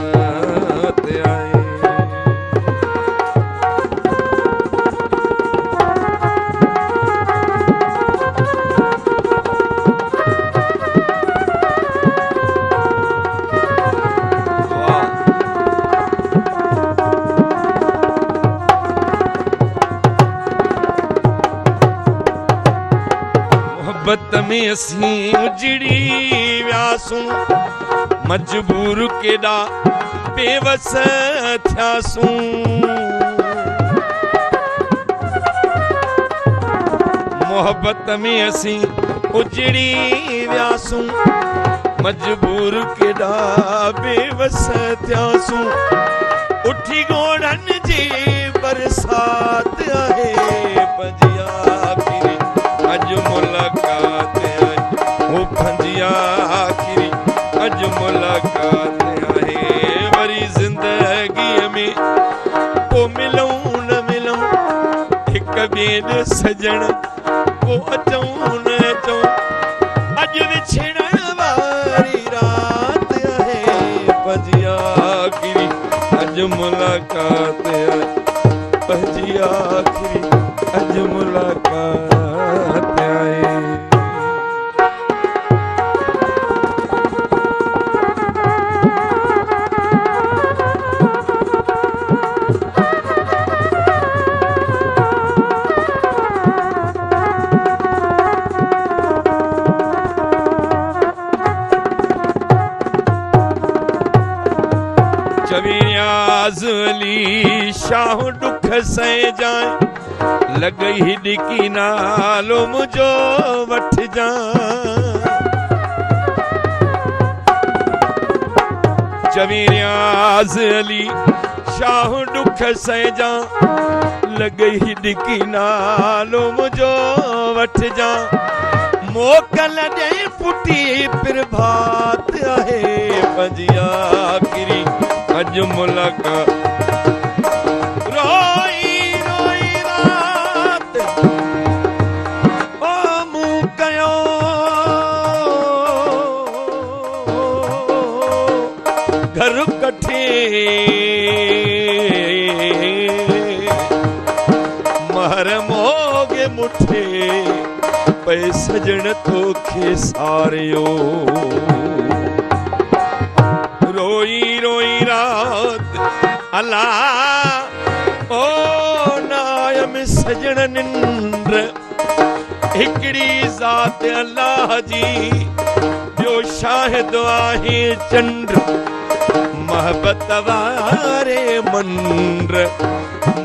में असीं उजड़ी वियासूं मजबूर केॾा बेवस थियासूं मोहब्बत में असीं उजड़ी वियासूं मजबूर केॾा बेवस थियासूं उठी घोड़नि जी बरसात आहे पंजी आख़िरी अॼु मुलाक़ात आहे हो पंजी आख़िरी अॼु मुलाक़ात आहे वरी ज़िंदगीअ में पोइ मिलूं न मिलूं हिक ॿिए ॾे सजण पोइ अचूं न अचूं अॼु विछड़ण वारी रात आहे पंजी आख़िरी अॼु मुलाक़ात आहे पंजी आख़िरी अॼु मुलाक़ात आहे अली शाह दुख से जाए लगई हिडकी नालो मुझो वठ जा चवीरियाज अली शाह दुख से जा लगई हिडकी नालो मुझो वठ जा मोकल दे फुटी प्रभात आहे पंजी आख़िरी अॼु मुलाक़ात रोई रोई रात ओ मूं कयो घर कठे महर मोगे मुठे पे सजण तोखे सारियो रोई रोई रात अल्लाह ओ नायम सजण निंद्र हिकड़ी ज़ात अल्लाह जी ॿियो शाहिद आहे चंद्र मोहब्बत वारे मंद्र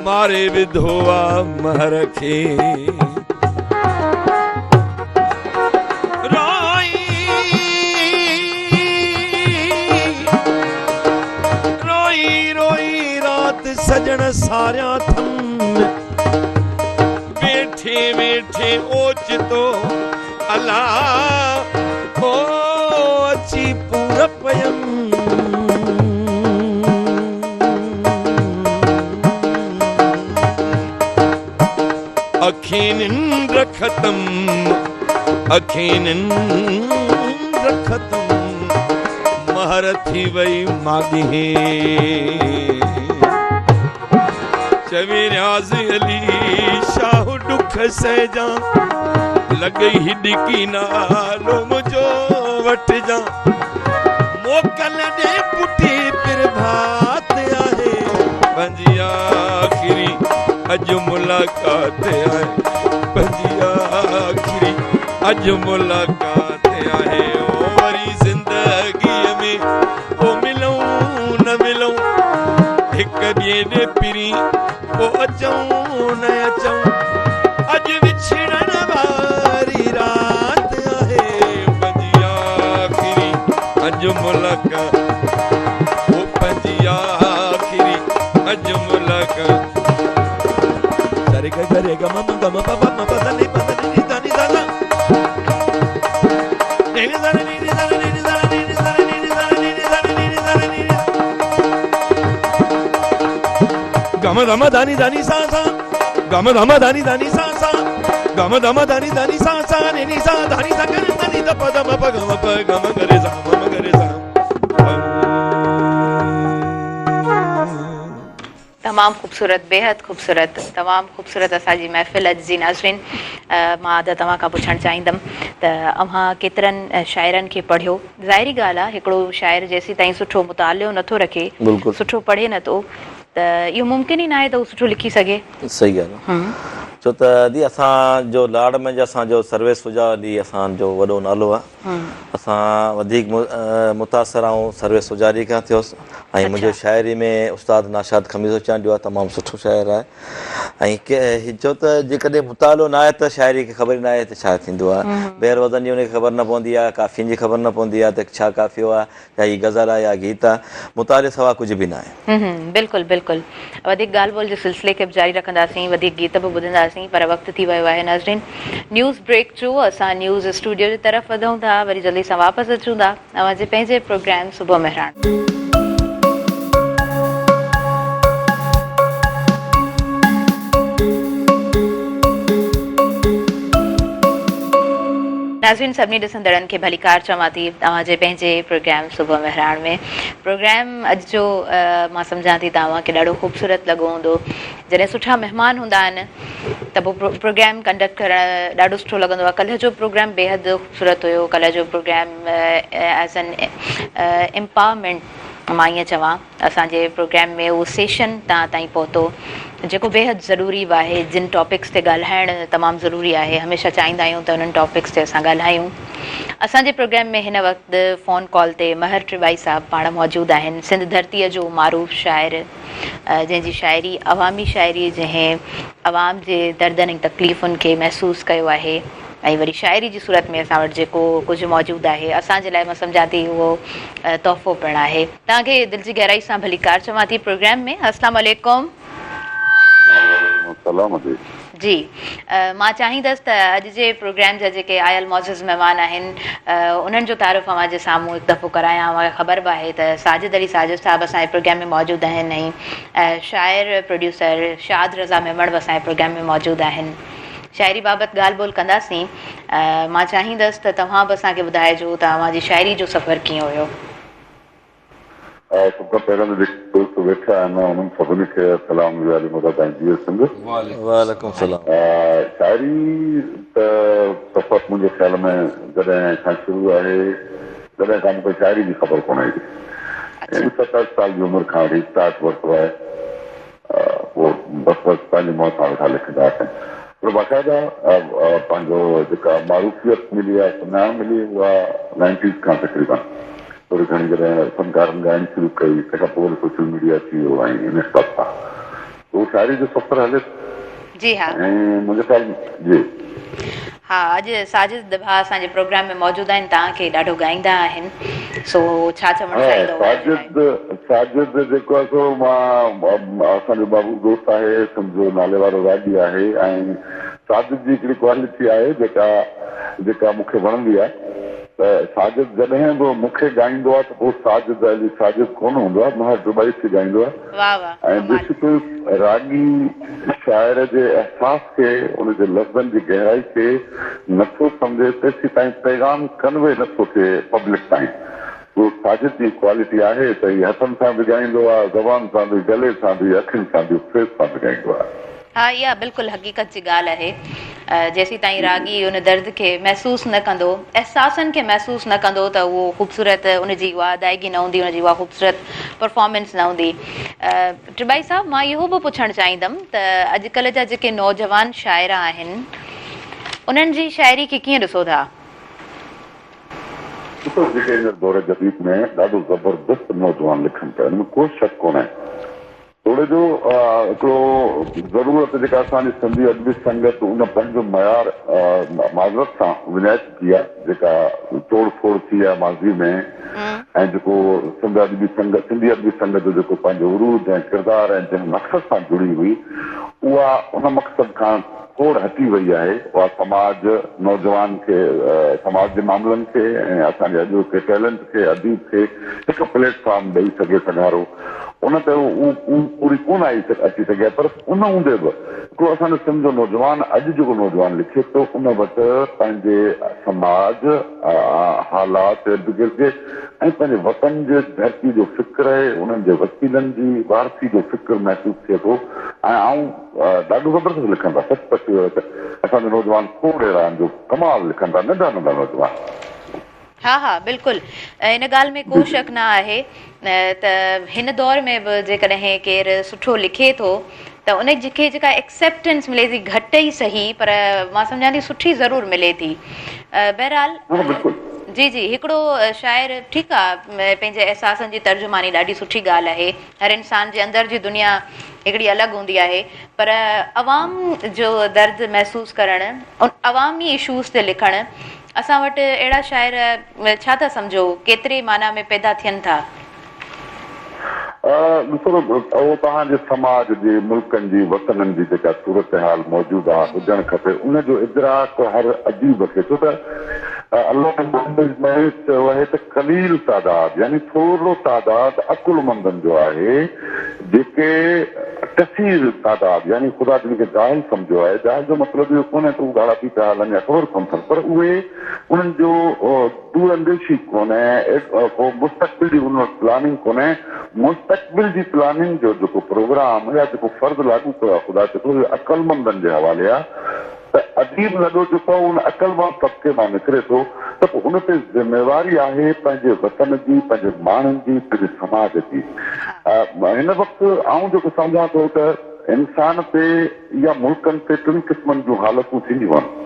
मारे विधो आहे महर खे सजण सारिया थम वेठे वेठे ओचितो अल्लाह ओ अची पूर पयम अखी निंद्र ख़तम अखी निंद्र ख़तम महर थी वई मागे चवीरियाज़ अली शाह दुख सहजा लगई हिडकी नालो मुझो वठ जा मोकल दे पुटी प्रभात आहे पंजी आख़िरी अॼु मुलाक़ात आहे पंजी आख़िरी अॼु मुलाक़ात आहे ओ वरी ज़िंदगीअ में पोइ मिलूं न मिलूं हिक ॿिए ॾे पिरी पोइ अचूं न अचूं अॼु विछड़ण वारी रात आहे पंजी आख़िरी अॼु मुलाक़ात ओ पंजी आख़िरी अॼु मुलाक़ात सरे ग रे ग म ग म प प म प द नि प द नि द नि द न नि द नि नि द नि नि द नि नि द नि नि द नि नि द नि नि द नि गम धम धानी धानी सा सा गम धम धानी धानी सा सा गम धम धानी धानी सा सा नि नि सा धानी सा कर नि द प द म प गम करे सा म करे सा तमामु ख़ूबसूरत बेहद ख़ूबसूरत तमामु ख़ूबसूरत असांजी महफ़िल अॼु जी नाज़रीन मां अॼु तव्हां खां पुछणु चाहींदमि त अव्हां केतिरनि शाइरनि खे पढ़ियो ज़ाहिरी ॻाल्हि आहे हिकिड़ो शाइर जेसीं ताईं सुठो मुतालियो नथो रखे सुठो पढ़े नथो त इहो मुमकिन ई न आहे त उहो सुठो लिखी सघे सही ॻाल्हि आहे छो त दी असांजो लाड़ में असांजो सर्विस सुजा ॾींहुं असांजो वॾो नालो आहे। असां वधीक मुतासिर आहियूं सर्विस सुजारी खां थियोसि ऐं मुंहिंजो शाइरी में उस्ताद नाशाद खमीसोचान जो आहे, तमामु सुठो शाइर आहे। ऐं छो त जेकॾहिं मुतालो न आहे त शाइरी खे ख़बर न आहे त छा थींदो आहे, बेर वज़न जी उनखे ख़बर न पवंदी आहे, काफ़ियुनि जी ख़बर न पवंदी आहे त छा काफ़ियो आहे या हीअ गज़ल आहे या गीत आहे, मुताले सवा कुझु बि न आहे। बिल्कुलु बिल्कुलु, वधीक ॻाल्हि ॿोल जे सिलसिले खे बि जारी रखंदासीं, वधीक गीत बि ॿुधंदासीं, पर वक़्तु थी वियो आहे नाज़रीन न्यूज़ ब्रेक जो। असां न्यूज़ स्टूडियो जी तरफ़ वधूं था, वरी जल्दी सां वापसि अचूं था तव्हांजे पंहिंजे प्रोग्राम सुबुह मेहरान। नाज़रीन सभिनी ॾिसंदड़नि खे भलीकार चवां थी तव्हांजे पंहिंजे प्रोग्राम सुबुह मेहरान में। प्रोग्राम अॼु जो मां सम्झां थी तव्हांखे ॾाढो ख़ूबसूरत लॻो हूंदो। जॾहिं सुठा महिमान हूंदा आहिनि त पोइ प्रोग्राम कंडक्ट करणु ॾाढो सुठो लॻंदो आहे। कल्ह जो प्रोग्राम बेहद ख़ूबसूरत हुयो। कल्ह जो प्रोग्राम एज़ एन एम्पावरमेंट मां ईअं चवां, असांजे प्रोग्राम में उहो सेशन तव्हां ताईं पहुतो जेको बेहद ज़रूरी बि आहे। जिन टॉपिक्स ते ॻाल्हाइणु तमामु ज़रूरी आहे, हमेशह चाहींदा आहियूं त उन्हनि टॉपिक्स ते असां ॻाल्हायूं। असांजे प्रोग्राम में हिन वक़्तु फ़ोन कॉल ते महर टिबाई साहब पाण मौजूदु आहिनि। सिंध धरतीअ जो मारूफ़ शाइर, जंहिंजी शाइरी अवामी शाइरी, जंहिं अवाम जे दर्दनि ऐं तकलीफ़ुनि खे महसूसु कयो आहे ऐं वरी शाइरी जी सूरत में असां वटि जेको कुझु मौजूदु आहे असांजे लाइ मां सम्झां थी उहो तोहफ़ो पिणु आहे। तव्हांखे दिलि जी गहराई सां भलीकार चवां थी प्रोग्राम में। अस्सलाम वालेकुम। जी मां चाहींदसि त अॼु जे प्रोग्राम जा जेके आयल मौजूज़ महिमान आहिनि उन्हनि जो तारीफ़ अव्हांजे साम्हूं हिकु दफ़ो करायां। मूंखे ख़बर बि आहे त साजिद अली साजिद साहिबु असांजे प्रोग्राम में मौजूदु आहिनि ऐं शाइर प्रोड्यूसर शाद रज़ा मेमण बि असांजे प्रोग्राम में मौजूदु आहिनि। शाइरी बाबति ॻाल्हि ॿोल कंदासीं। मां चाहींदसि त तव्हां बि असांखे ॿुधाइजो त तव्हांजी शाइरी जो सफ़र कीअं हुयो। सभ खां पहिरियों त जेके दोस्त वेठा आहिनि उन्हनि सभिनी खे सलाम गुज़ारी वालेकुम सलाम। शाइरी त सफ़र मुंहिंजे ख़्याल में जॾहिं खां शुरू आहे तॾहिं खां मूंखे शाइरी जी ख़बर कोन्हे। 27 साल जी उमिरि खां वठी स्टार्ट वरितो आहे। पोइ बसि पंहिंजी मौत सां वेठा लिखंदा आहिनि। पर बाक़ाइदा पंहिंजो जेका मारूफ़ियत मिली आहे, सुञाण मिली, उहा 90s खां तक़रीबन। थोरी घणी जॾहिं फनकारनि ॻाइण शुरू कई, तंहिंखां पोइ सोशल मीडिया थी वियो ऐं इन सब सां उहो शाइरी जो सफ़र हले। जी हा, ऐं मुंहिंजे ख़्याल जी हा, अॼु साजिद भाउ असांजे प्रोग्राम में मौजूदु आहिनि, तव्हांखे ॾाढो ॻाईंदा आहिनि। सो छा चवणु चाहींदो? साजिद जेको आहे सो मां असांजो बाबू दोस्त आहे, सम्झो नाले वारो रागी आहे। ऐं साजिद जी हिकिड़ी क्वालिटी आहे जेका मूंखे वणंदी आहे त साजिद जॾहिं बि मूंखे ॻाईंदो आहे त पोइ साजिद अली साजिद कोन हूंदो आहे, महर टिबाई खे ॻाईंदो आहे। ऐं बेसिक रागी शाइर जे अहसास खे, उनजे लफ़्ज़नि जी गहराई खे नथो सम्झे तेसि ताईं पैगाम कन्वे नथो थिए पब्लिक ताईं। उहो साजिद जी क्वालिटी आहे त हीअ हथनि सां बि ॻाईंदो आहे, ज़बान सां बि, गले सां बि, अखियुनि सां बि, फेस सां बि ॻाईंदो आहे। हा, इहा बिल्कुलु हक़ीक़त जी ॻाल्हि आहे। जेसीं ताईं रागी उन दर्द खे महसूसु न कंदो, एहसासनि खे महसूसु न कंदो त उहो ख़ूबसूरत उनजी उहा अदायगी न हूंदी, उनजी उहा ख़ूबसूरत परफॉर्मेंस न हूंदी। टिबाई साहब, मां इहो बि पुछणु चाहींदमि त अॼुकल्ह जा जेके नौजवान शाइर आहिनि उन्हनि जी शाइरी खे कीअं ॾिसो था? जेके हिन दौर जदीद में ॾाढो ज़बरदस्त नौजवान लिखनि पिया, हिन में को शक कोन्हे। थोरे जो हिकिड़ो ज़रूरत जेका असांजी सिंधी अदबी संगत उन पंहिंजो मयार माज़रत सां विञाइत की आहे, जेका तोड़ फोड़ थी आहे माज़ी में। ऐं जेको सिंधी अदबी संगत जो जेको पंहिंजो उरूज ऐं किरदारु ऐं जंहिं मक़सद सां जुड़ी हुई, उहा उन मक़सद खां खोड़ हटी वई आहे। उहा समाज नौजवान खे, समाज जे मामलनि खे ऐं असांजे अॼु के टैलेंट खे, अदीब खे हिकु प्लेटफॉर्म ॾेई सघे सघारो। उन ते उहा पूरी कोन अची सघे। पर उन हूंदे बि हिकिड़ो असांजो सिंध जो नौजवान, अॼु जेको नौजवान लिखे थो, उन वटि पंहिंजे समाज, हालात, इर्द गिर्द ऐं पंहिंजे वतन जे धरती जो फ़िक्र आहे, उन्हनि जे वसीलनि जी वारसी जो फ़िक्र महसूसु थिए थो। ऐं ॾाढो ज़बरदस्त लिखनि था, सचपच असांजा नौजवान खोड़ अहिड़ा आहिनि जो कमाल लिखनि था, नंढा नंढा नौजवान। हा हा, बिल्कुलु, इन ॻाल्हि में को शक न आहे त हिन दौर में बि जेकॾहिं केरु सुठो लिखे थो त उन खे जेका एक्सेप्टेंस मिले थी घटि ई सही पर मां सम्झां थी सुठी ज़रूरु मिले थी। बहरहाल जी जी हिकिड़ो शाइर ठीकु आहे पंहिंजे अहसासनि जी तर्जुमानी ॾाढी सुठी ॻाल्हि आहे, हर इंसान जे अंदरि जी दुनिया हिकिड़ी अलॻि हूंदी आहे, पर अवाम जो दर्द महसूसु करणु ऐं अवामी इशूज़ ते लिखणु असां वटि अहिड़ा शाइर छा था सम्झो केतिरे माना में पैदा थियनि था? उहो तव्हांजे समाज जे मुल्कनि जी वतननि जी जेका सूरत हाल मौजूदु आहे हुजणु खपे, उनजो इदराक हर अजीब खे, छो त अल्लाह में चयो आहे त कलील तादाद यानी थोरो तादाद अकुलमंदनि जो आहे, जेके कसीर तादाद यानी ख़ुदा जिन खे जाहिल सम्झो आहे। जाहिल जो मतिलबु इहो कोन्हे त उहे ॻाढ़ा पीता हलनि या ख़बर कोन अथनि, पर उहे उन्हनि जो दूरअंदेशी कोन्हे, को मुस्तक़बिल जी उन वटि प्लानिंग कोन्हे। मुस्तक़बिल जी प्लानिंग जो जेको प्रोग्राम या जेको फर्ज़ लागू कयो आहे ख़ुदा चयो इहो अकुलमंदनि जे हवाले आहे, त अजीब लॻो जेको उन अकुलमंद तबिके मां निकिरे थो त पोइ उन ते ज़िम्मेवारी आहे पंहिंजे वतन जी, पंहिंजे माण्हुनि जी, पंहिंजे समाज जी। हिन वक़्तु आऊं जेको सम्झां थो त इंसान ते या मुल्कनि ते टिनि क़िस्मनि जूं हालतूं थींदियूं आहिनि।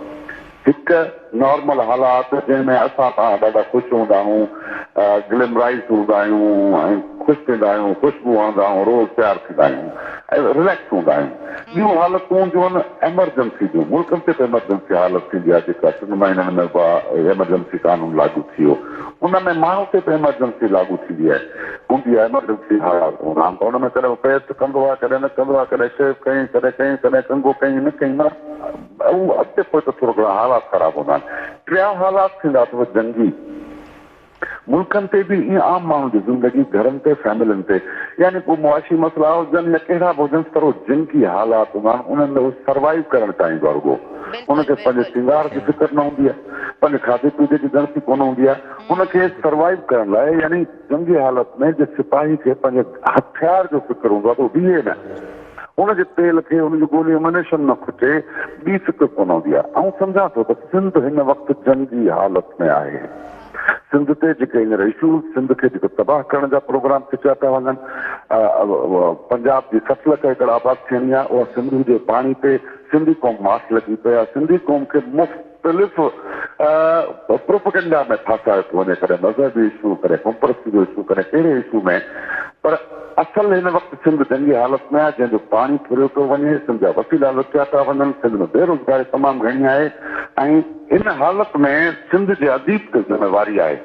हिकु नॉर्मल हालात जंहिंमें असां तव्हां ॾाढा ख़ुशि हूंदा आहियूं, ग्लिमराइज़ हूंदा आहियूं ऐं ख़ुशि थींदा आहियूं, ख़ुशबू हणंदा आहियूं, रोज़ तयारु थींदा आहियूं ऐं रिलैक्स हूंदा आहियूं। ॿियूं हालतूं हूंदियूं आहिनि एमरजेंसी जूं, मुल्कनि ते एमरजेंसी हालत थींदी आहे जेका 3 महीननि में एमरजेंसी कानून लागू थी वियो, उन में माण्हू ते बि एमरजेंसी लागू थींदी आहे, हूंदी आहे एमरजेंसी हालात हूंदा आहिनि, त उन में कॾहिं पेस्ट कंदो आहे, कॾहिं न कंदो आहे, कॾहिं शेव कयईं, कॾहिं कयईं, कॾहिं कंगो कयईं, न कयईं न, उहो अॻिते पोइ त थोरो घणा हालात ख़राबु हूंदा आहिनि। टिया हालात थींदा अथव जंगी। मुल्कनि ते बि ईअं आम माण्हू जी ज़िंदगी, घरनि ते, फैमिलियुनि ते, यानी को मुआशी मसइला हुजनि या कहिड़ा बि हुजनि, पर जंगी हालात हूंदा आहिनि, उन्हनि में उहो सर्वाइव करणु चाहींदो आहे। रुॻो उनखे पंहिंजे श्रंगार जी फिक्र न हूंदी आहे, पंहिंजे खाधे पीते जी गणती कोन हूंदी आहे, उनखे सर्वाइव करण लाइ यानी जंगी हालत में जे सिपाही खे पंहिंजे हथियार जो फिक्र हूंदो आहे त उहो बीहे न, उनजे तेल खे उनजी गोली अम्यूनेशन न खुटे, ॿी फिक्र कोन हूंदी आहे। ऐं सम्झां थो त सिंध हिन वक़्तु जंगी हालत में आहे। सिंध ते जेके हींअर इशूज़, सिंध खे जेको तबाह करण जा प्रोग्राम थिया पिया वञनि, पंजाब जी 7 लख एकड़ आबाद थियणी आहे, उहा सिंध जे पाणी ते सिंधी क़ौम मास लॻी पई आहे। सिंधी क़ौम खे मुख़्तलिफ़ प्रोपेगेंडा में फासाए थो वञे, कॾहिं मज़हबी इशू, कॾहिं कॉम्परसी जो इशू, कॾहिं कहिड़े इशू में, पर असल हिन वक़्तु सिंध जंगी हालत में आहे, जंहिंजो पाणी फुरियो थो वञे, सिंध जा वसीला लुटिया था वञनि, सिंध में बेरोज़गारी तमामु घणी आहे, ऐं इन हालत में सिंध जे अदीब ते ज़िम्मेवारी आहे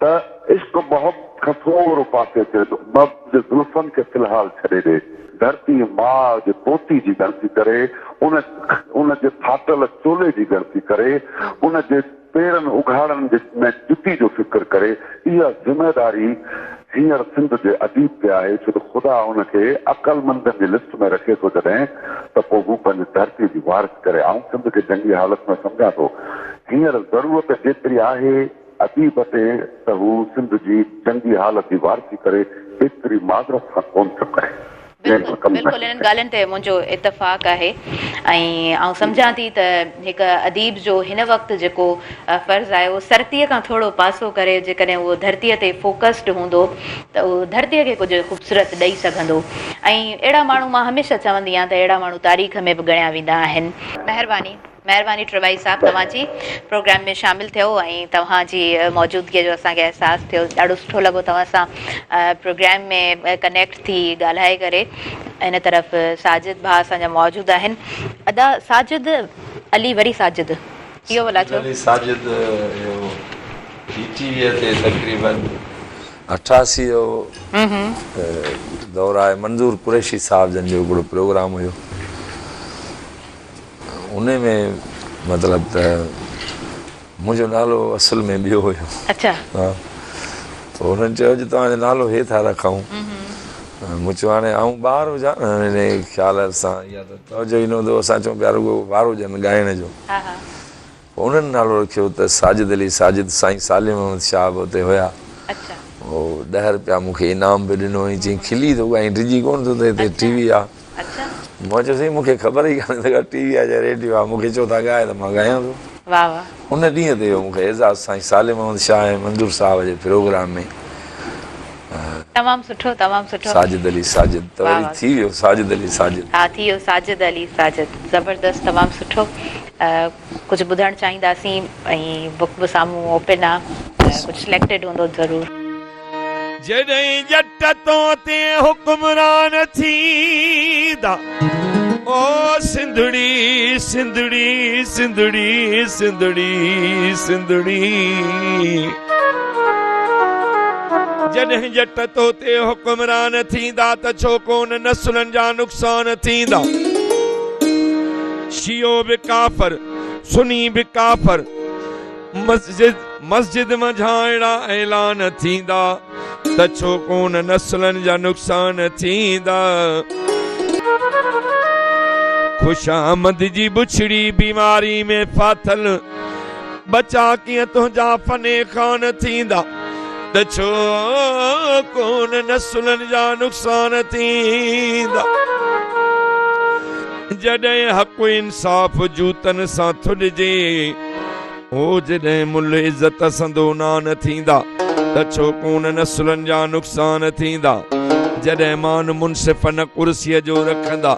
त इश्क बहुत खसोर पासे अचे थो, मर्द जे ज़ुल्फ़नि खे फ़िलहाल छॾे ॾे, धरती माउ जे पोती जी गणती करे, उन जे फाटल चोले जी गणती करे, उन जे पेरनि उघाड़नि में जुती जो फ़िक्र करे, इहा ज़िम्मेदारी हींअर सिंध जे अदीब ते आहे, छो त ख़ुदा हुनखे अक़लमंदनि जी लिस्ट में रखे थो जॾहिं त पोइ हू पंहिंजी धरती जी वारिस करे। ऐं सिंध खे जंगी हालत में सम्झां थो, हींअर ज़रूरत जेतिरी आहे अदीब ते त हू सिंध जी जंगी हालत जी वारसी करे, एतिरी माज़रत सां कोन थो करे। बिल्कुलु बिल्कुलु इन्हनि ॻाल्हियुनि ते मुंहिंजो इतफ़ाक़ आहे ऐं आउं सम्झां थी त हिकु अदीब जो हिन वक़्तु जेको फ़र्ज़ु आहे उहो सरतीअ खां थोरो पासो करे, जेकॾहिं उहो धरतीअ ते फ़ोकस्ड हूंदो त उहो धरतीअ खे कुझु ख़ूबसूरत ॾेई सघंदो। ऐं अहिड़ा माण्हू मां हमेशह चवंदी आहियां त अहिड़ा माण्हू तारीख़ में बि ॻणिया वेंदा आहिनि। महिरबानी ट्रवाई साहब, तव्हांजी प्रोग्राम में शामिलु थियो ऐं तव्हांजी मौजूदगीअ जो असांखे अहसासु थियो, ॾाढो सुठो लॻो तव्हां सां प्रोग्राम में कनेक्ट थी ॻाल्हाए करे। इन तरफ़ साजिद भाउ असांजा मौजूदु आहिनि। अदा साजिद अली वरी साजिद इहो भला छो? साजिद ते तक़रीबन 88 जो दौर आहे, मंज़ूर कुरैशी साहब जन जो हिकिड़ो प्रोग्राम हुयो, उन में मतिलबु त मुंहिंजो नालो असुल में ॿियो हुयो। अच्छा। हा, त हुननि चयो जो तव्हांजो नालो हे था रखूं। मूं चयो हाणे आऊं ॿार हुजां न हिन ख़्याल सां, या त तवजो ई न हूंदो, असां चऊं पिया रुॻो वार हुजनि ॻाइण जो। पोइ उन्हनि नालो रखियो त साजिद अली साजिद। साईं सालिम अहमद शाह बि हुते हुया। पोइ 10 रुपया मूंखे इनाम बि ॾिनो, ऐं चई खिली थो ॻाई, डिॼी कोन थो थिए, हिते टीवी आहे। मां चयो साईं मूंखे ख़बर ई कान्हे त टीवी आहे या रेडियो आहे, मूंखे चओ था ॻाए त मां ॻायां थो। उन ॾींहं ते मूंखे एज़ाज़ साईं सालिम अहमद शाह ऐं मंज़ूर साहब जे प्रोग्राम में तमामु सुठो, तमामु सुठो। साजिद अली साजिद त वाह, वरी वाह। थी वियो साजिद अली साजिद। हा, थी वियो साजिद अली साजिद। ज़बरदस्त, तमामु सुठो। कुझु ॿुधणु चाहींदासीं ऐं बुक बि साम्हूं ओपन आहे, कुझु सिलेक्टेड हूंदो ज़रूरु। जॾहिं जट तो ते हुक्मरान थींदा, ओ सिंधड़ी सिंधड़ी सिंधड़ी सिंधड़ी सिंधड़ी, जॾहिं जट तो ते हुक्मरान थींदा त छो कोन नसुलनि जा नुक़सान थींदा। शियो बि काफ़र, सुनी बि काफ़र, मस्जिद मंझां अहिड़ा ऐलान थींदा त छो कोन नसुलनि जा नुक़सान थींदा। खुशामद जी बुछड़ी बीमारी में फाथल, बचा कीअं तुंहिंजा फने खान थींदा त छो कोन नसुलनि जा नुक़सान थींदा। जॾहिं हक़ इंसाफ़ जूतनि सां थुॾिजे, ओ जॾहिं मुल इज़त संदो नान थींदा त छो कोन नसुलनि जा नुक़सान थींदा। जॾहिं मान मुनसिफ़ न कुर्सीअ जो रखंदा,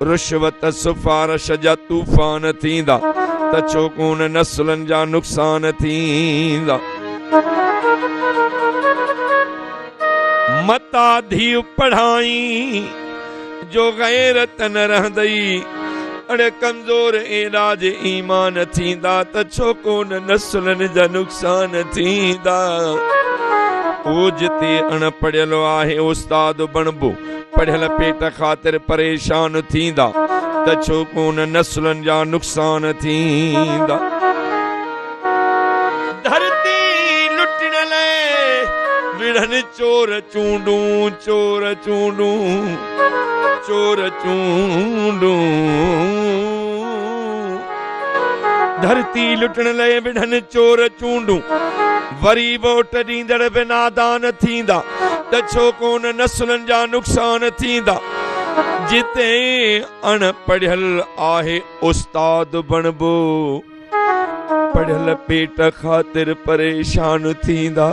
रुश्वत सिफारिश जा तूफ़ान थींदा त छो कोन नसुलनि जा नुक़सान थींदा। मता धीउ पढ़ाई जो गैरत न रहंदई, अड़े कमज़ोर एॾा जे ईमान थींदा त छो कोन नसुलनि जा नुक़सान थींदा। ओ जिते अणपढ़ियल आहे उस्ताद बणबो, पढ़ियल पेट ख़ातिर परेशान थींदा त छो कोन नसुलनि जा नुक़सान थींदा। धरती लुटण लाइ विढ़नि चोर चूंडूं, चोर चूंडूं, चोर चूंडूं। धरती लुटण लाइ विढ़नि चोर चूंडूं, वरी वोट ॾींदड़ बि नादान थींदा त छो कोन नसुलनि जा नुक़सान थींदा। जिते अणपढ़ियल आहे उस्ताद बणबो, पढ़ियल पेट ख़ातिर परेशान थींदा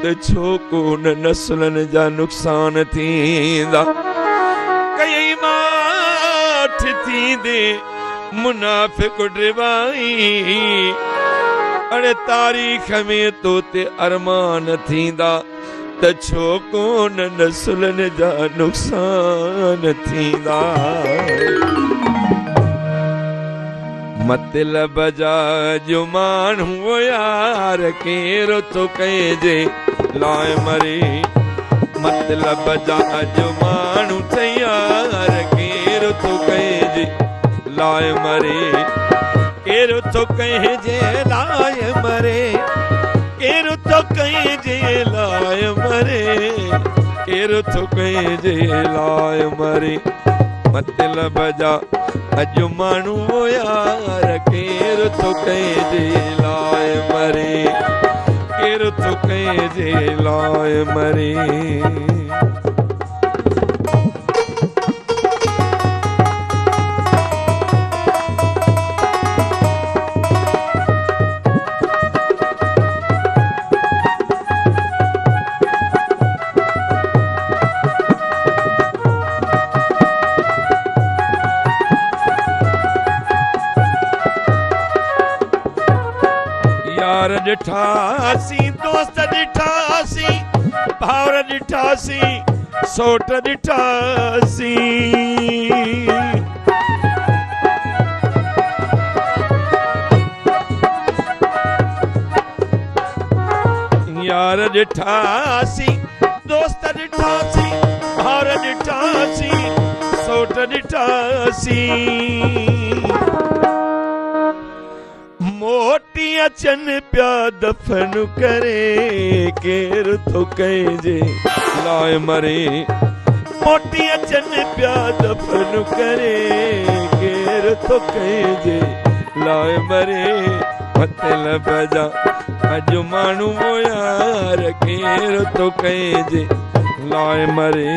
त छो कोन नसुलनि जा नुक़सान थींदा। कई माठ थींदे मुनाफ़िक़ ड्रिवाई, अड़े तारीख़ में तो ते अरमान थींदा त छो कोन नसुलनि जा नुक़सान थींदा। मतलब जा जो माण्हू यार केरो तो कंहिंजे लाइ मरे, मतलब जा जो माण्हू तयार केरो तो कंहिंजे लाइ मरे, केरो तो कंहिंजे लाइ मरे, केरो तो कंहिंजे लाइ मरे, केरो तो कंहिंजे लाइ मरे। मतलब जा अॼु माण्हू यार केरो तो कंहिंजे लाइ मरे, केरो तो कंहिंजे लाइ मरे। यार ॾिठासी, दोस्त ॾिठासी, भावर ॾिठासी, सोट ॾिठासी। यार ॾिठासी, दोस्त ॾिठासी, भावर ॾिठासी, सोट ॾिठासी। मोटी अचनि पिया दफ़न करे, केर तो कंहिंजे लाइ मरे। मोटी अचनि पिया दफ़न करे, केर तो कंहिंजे लाइ मरे। मतलब जा अॼु माण्हू यार केर तो कंहिंजे लाइ मरे,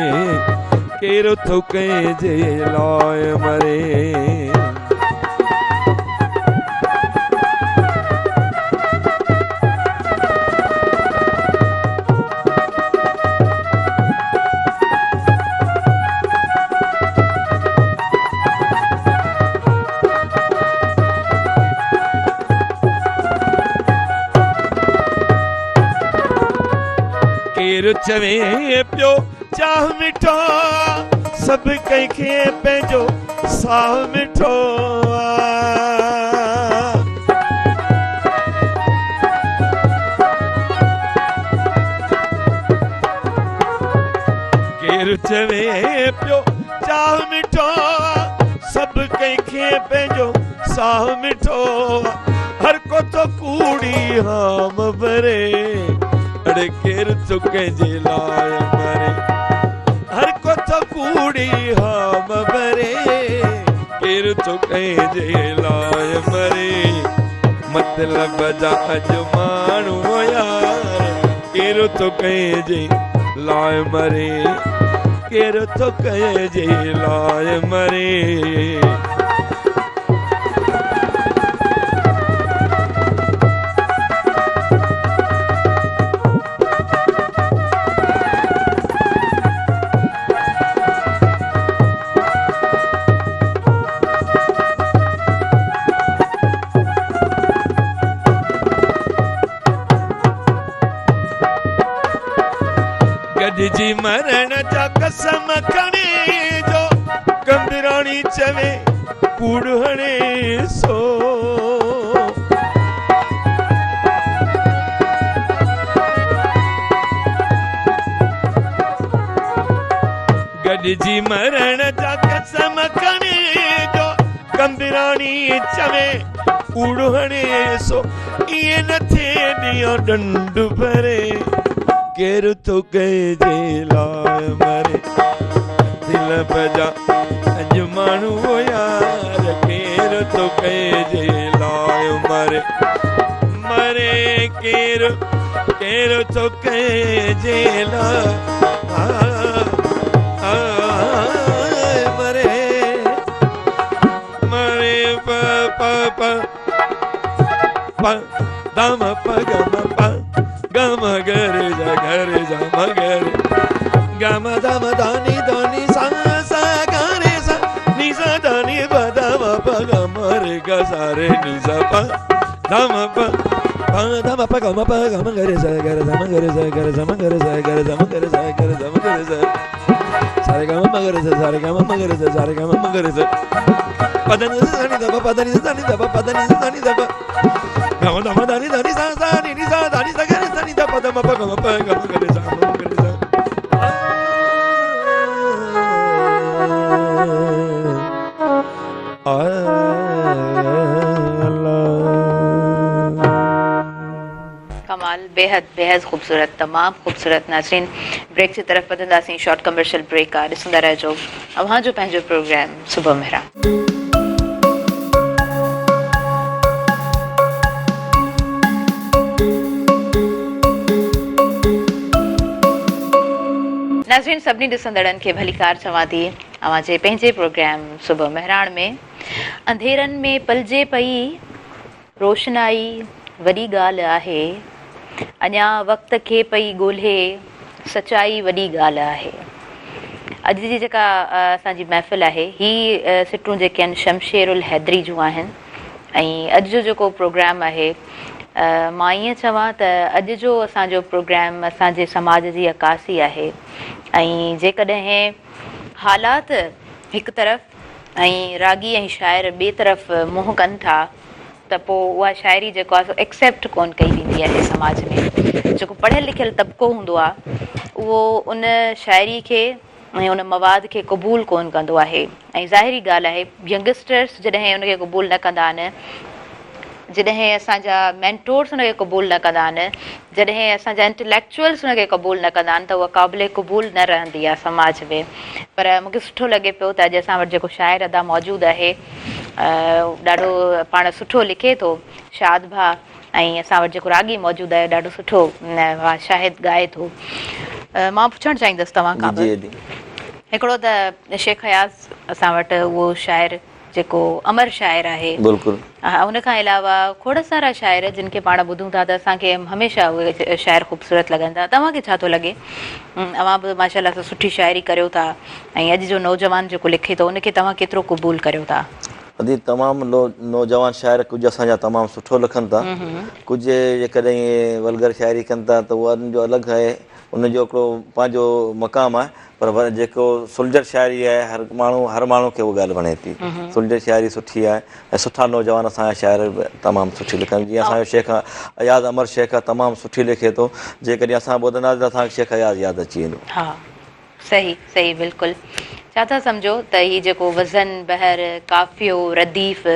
केर तो कंहिंजे लाइ मरे। केरु चवे पियो चाह मिठो सभु कंहिंखे पंहिंजो साह मिठो केरु चवे पियो चाह मिठो सभु कंहिंखे पंहिंजो साह मिठो हर को तो कूड़ी हाम भरे अड़े केरु तो कंहिंजे लाइ मरे हर को तो कूड़ी हाम भरे केरु तो कंहिंजे लाइ मरे मतलब जा अॼु माण्हू यार केरु तो कंहिंजे लाइ मरे केरु तो कंहिंजे लाइ मरे जी मरण जा कसम खणे जो कंदराणी चवे कूड़ हणे सो गॾिजी मरण जा कसम खणे जो कंदराणी चवे कूड़ हणे सो इहे न थिए ॾियो डंड भरे केरु तो कंहिंजे लाइ मरे दिल बजा अॼु माण्हू यार केरु तो कंहिंजे लाइ मरे मरे केरु केरु तो कंहिंजे लाइ मरे मरे प प प प दम प गम प गम गरे जा मगर गम दम दानी दानी सा सा गरे सा नि सा दानी बदम प गम रे ग सा रे नि सा प दम प गम गरे सा गरे सा मगर सा गरे सा मगर सा गरे सा मगर सा गरे सा मगर सा सारे गम मगर सा सारे गम मगर सा सारे गम मगर सा पदनी सा नि दब पदनी सा नि दब पदनी सा नि दब गम दम दानी दानी सा सा नि सा दानी सा गरे सा नि दब पदम प गम गरे सा मगर सा कमाल बेहद बेहद ख़ूबसूरत तमाम ख़ूबसूरत नाज़रीन ब्रेक जी तरफ़ वधंदासीं शॉर्ट कमर्शियल ब्रेक आहे ॾिसंदा रहिजो अव्हां जो पंहिंजो प्रोग्राम सुबह मेहरान नाज़रीन सभिनी ॾिसंदड़नि खे भलीकार चवां थी अव्हां जे पंहिंजे प्रोग्राम सुबह मेहरान में अंधेरनि में पलिजे पई रोशनाई वॾी ॻाल्हि आहे अञा वक़्त खे पई ॻोल्हे सचाई वॾी ॻाल्हि आहे अॼु जी जेका असांजी महफ़िल आहे ही सिटूं जेके आहिनि शमशेर उल हैदरी जूं आहिनि ऐं अॼु जो जेको प्रोग्राम आहे मां ईअं चवां त अॼु जो असांजो प्रोग्राम असांजे समाज जी अकासी आहे ऐं जेकॾहिं हालात हिकु तरफ़ ऐं रागी ऐं शाइर ॿिए तरफ़ मुंहुं कनि था त पोइ उहा शाइरी जेको आहे सो एक्सेप्ट कोन कई वेंदी आहे समाज में जेको पढ़ियलु लिखियलु तबिको हूंदो आहे उहो उन शाइरी खे ऐं उन मवाद खे क़बूल कोन कंदो आहे ऐं ज़ाहिरी ॻाल्हि आहे यंगस्टर्स जॾहिं उनखे क़बूल न कंदा आहिनि जॾहिं असांजा मेंटोर्स हुनखे क़बूल न कंदा आहिनि जॾहिं असांजा इंटेलेक्चुअल्स हुनखे क़बूल न कंदा आहिनि त उहा क़ाबिल क़बूल न रहंदी आहे समाज में पर मूंखे सुठो लॻे पियो त अॼु असां वटि जेको शाइर अदा मौजूदु आहे ॾाढो पाण सुठो लिखे थो शाद भा ऐं असां वटि जेको रागी मौजूदु आहे ॾाढो सुठो शाहिद ॻाए थो मां पुछणु चाहींदसि तव्हां खां हिकिड़ो त शेख हयाज़ असां वटि उहो शाइर जेको अमर शाइर आहे बिल्कुलु उन खां अलावा खोड़ सारा शाइर जिन खे पाण ॿुधूं था त असांखे हमेशह उहे शाइर ख़ूबसूरत लॻनि था तव्हांखे छा थो लॻे अवां बि माशाल्लाह सां सुठी शाइरी करियो था ऐं अॼु जो नौजवान जेको लिखे थो उनखे तव्हां केतिरो क़बूल करियो था अदी तमामु नौजवान शाइर कुझु असांजा तमामु सुठो लिखनि था कुझु जेकॾहिं वल्गर शाइरी कनि था त उन्हनि जो अलॻि आहे उनजो हिकिड़ो पंहिंजो मक़ामु आहे, पर जेको सुलझर शाइरी आहे हर माण्हू खे उहा ॻाल्हि वणे थी। सुलझर शाइरी सुठी आहे ऐं सुठा नौजवान असांजा शाइर बि तमामु सुठी लिखनि, जीअं असांजो शेख अयाज़ अमर शेख आहे, तमामु सुठी लिखे थो, जेकॾहिं असां ॿुधंदासीं त असांखे शेख अयाज़ यादि अची वेंदो। हा सही सही बिल्कुलु। छा था सम्झो त हीउ जेको वज़न बहर काफ़ियो रदीफ़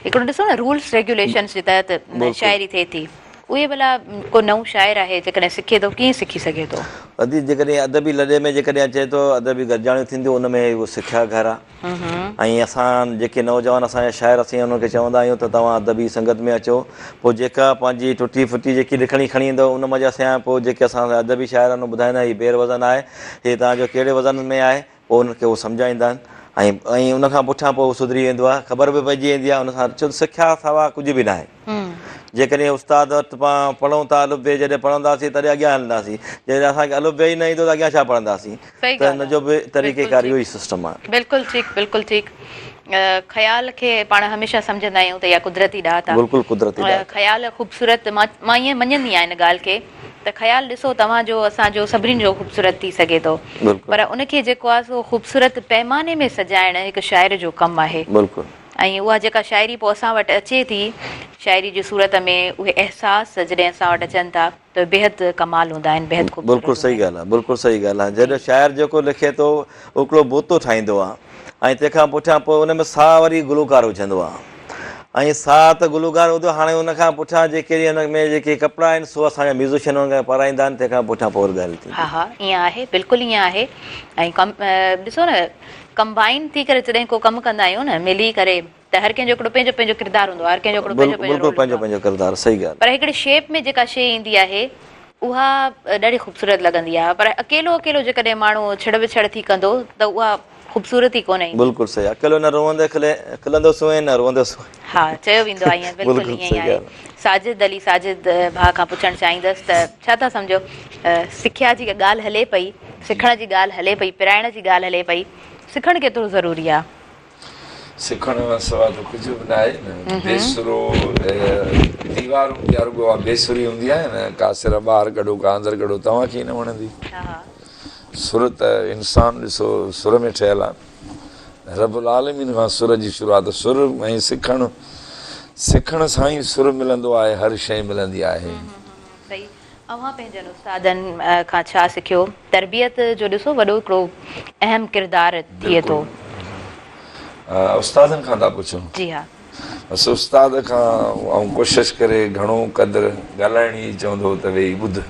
हिकिड़ो ॾिसो न रूल्स रेगुलेशन्स जे तहत शाइरी थिए थी, उहे भला को नओं शाइर आहे जेकॾहिं सिखे थो कीअं सिखी सघे थो? अदी जेकॾहिं अदबी लॾे में जेकॾहिं अचे थो अदबी गॾिजाणियूं थींदियूं, उन में उहो सिखिया घर आहे। ऐं असां जेके नौजवान असांजा शाइर असीं उन्हनि खे चवंदा आहियूं त तव्हां अदबी संगत में अचो, पोइ जेका पंहिंजी टुटी फुटी जेकी लिखणी खणी ईंदव उन मज़ा सां पोइ जेके असां अदबी शाइर ॿुधाईंदा हीउ बेर वज़न आहे, हीउ तव्हांजो कहिड़े वज़न में आहे, पोइ उनखे उहो सम्झाईंदा आहिनि ऐं उनखां पुठियां पोइ सुधरी वेंदो आहे, ख़बर बि पइजी वेंदी आहे। उन सां छो सिखिया सवा कुझु बि न आहे। जेकॾहिं उस्ताद वटि पाण पढ़ूं था अलुफ़ बे जॾहिं पढ़ंदासीं तॾहिं अॻियां हलंदासीं, जॾहिं असांखे अलुफ़ बे ई न ईंदो त अॻियां छा पढ़ंदासीं? त हिनजो बि तरीक़ेकार इहो ई सिस्टम आहे। बिल्कुलु ठीकु बिल्कुलु ठीकु। ख़्याल खे पाण हमेशह सम्झंदा आहियूं त इहा कुदरती ॾात आहे। बिल्कुलु कुदरती ख़्याल ख़ूबसूरत, मां ईअं मञंदी आहियां इन ॻाल्हि खे त ख़्यालु ॾिसो तव्हांजो असांजो सभिनीनि जो ख़ूबसूरत थी सघे थो, पर उनखे जेको आहे सो ख़ूबसूरत पैमाने में सजाइण हिकु शाइर जो कमु आहे। बिल्कुलु। ऐं उहा जेका शाइरी पोइ असां वटि अचे थी शाइरी जी सूरत में, उहे अहसास जॾहिं असां वटि अचनि था त बेहदि कमाल हूंदा आहिनि, बेहदि ख़ूबसूरत। बिल्कुलु सही ॻाल्हि आहे, बिल्कुलु सही ॻाल्हि आहे। जॾहिं शाइर जेको लिखे थो हिकिड़ो बोतो ठाहींदो आहे ऐं तंहिंखां पुठियां पोइ उन में साह वरी गुलूकार विझंदो आहे ऐं साह त गुलूकार हूंदो, हाणे उनखां पुठियां जेके हुन में जेके कपिड़ा आहिनि सो असांजा म्यूज़िशियन हुनखे पाराईंदा आहिनि, तंहिंखां पुठियां पोइ ॻाल्हि थी। हा हा ईअं आहे, बिल्कुलु ईअं आहे। ऐं ॾिसो न कंबाइन थी करे जॾहिं को कमु कंदा आहियूं न मिली करे, त हर कंहिंजो हिकिड़ो पंहिंजो पंहिंजो किरदारु हूंदो आहे, हर कंहिंजो हिकिड़ो पंहिंजो पंहिंजो किरदारु। सही ॻाल्हि। पर हिकिड़ी शेप में जेका शइ ईंदी आहे उहा ॾाढी ख़ूबसूरत लॻंदी आहे, पर अकेलो अकेलो जेकॾहिं माण्हू छिड़ विछड़ थी कंदो त उहा ख़ूबसूरती कोन्हे। बिल्कुलु सही। अकेलो न रोअंदे खिलंदो सुहे न रोअंदो सुहे। हा चयो वेंदो आहे ईअं, बिल्कुलु ईअं ई आहे। साजिद अली साजिद भाउ खां पुछणु चाहींदसि त छा था सम्झो सिख्या जी ॻाल्हि हले पई, सिखण जी ॻाल्हि हले पई, पिराइण जी ॻाल्हि हले पई, सिखणु केतिरो ज़रूरी आहे? सिखण खां सवाइ त कुझु बि न आहे न। बेसुरो दीवारूं जा रुॻो आहे, बेसुरी हूंदी आहे न, का सिर ॿाहिरि कढो का अंदरि कढो, तव्हांखे न वणंदी। सुर त इंसानु ॾिसो सुर में ठहियलु आहे, रब्बुल आलमीन खां सुर जी शुरूआति। सुर ऐं सिखण सां ई सुर मिलंदो आहे, हर शइ मिलंदी आहे। सही। अव्हां पंहिंजनि उस्तादनि खां छा सिखियो? तरबियत जो ॾिसो वॾो हिकिड़ो अहम किरदारु थिए थो। उस्तादनि खां था पुछो? जी हा। बसि उस्ताद खां ऐं कोशिशि करे घणो क़दुरु ॻाल्हाइण ई चवंदो त वेही ॿुध।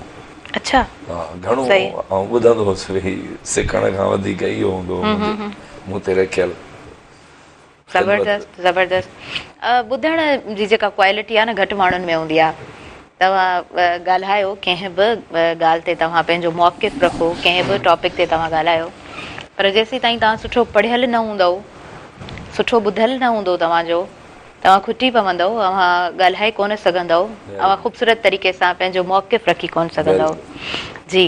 अच्छा। हा घणो ऐं ॿुधंदो हुउसि वेही, सिखण खां वधीक इहो हूंदो मूं ते रखियलु। ज़बरदस्त ज़बरदस्त। ॿुधण जी जेका क्वालिटी आहे न घटि माण्हुनि में हूंदी आहे। तव्हां ॻाल्हायो कंहिं बि ॻाल्हि ते, तव्हां पंहिंजो मौक़िफ़ रखो कंहिं बि टॉपिक ते तव्हां ॻाल्हायो, पर जेसीं ताईं तव्हां सुठो पढ़ियलु न हूंदव, सुठो ॿुधलु न हूंदो तव्हांजो, तव्हां खुटी पवंदव, तव्हां ॻाल्हाए कोन सघंदव, तव्हां ख़ूबसूरत तरीक़े सां पंहिंजो मौक़िफ़ रखी कोन सघंदव। जी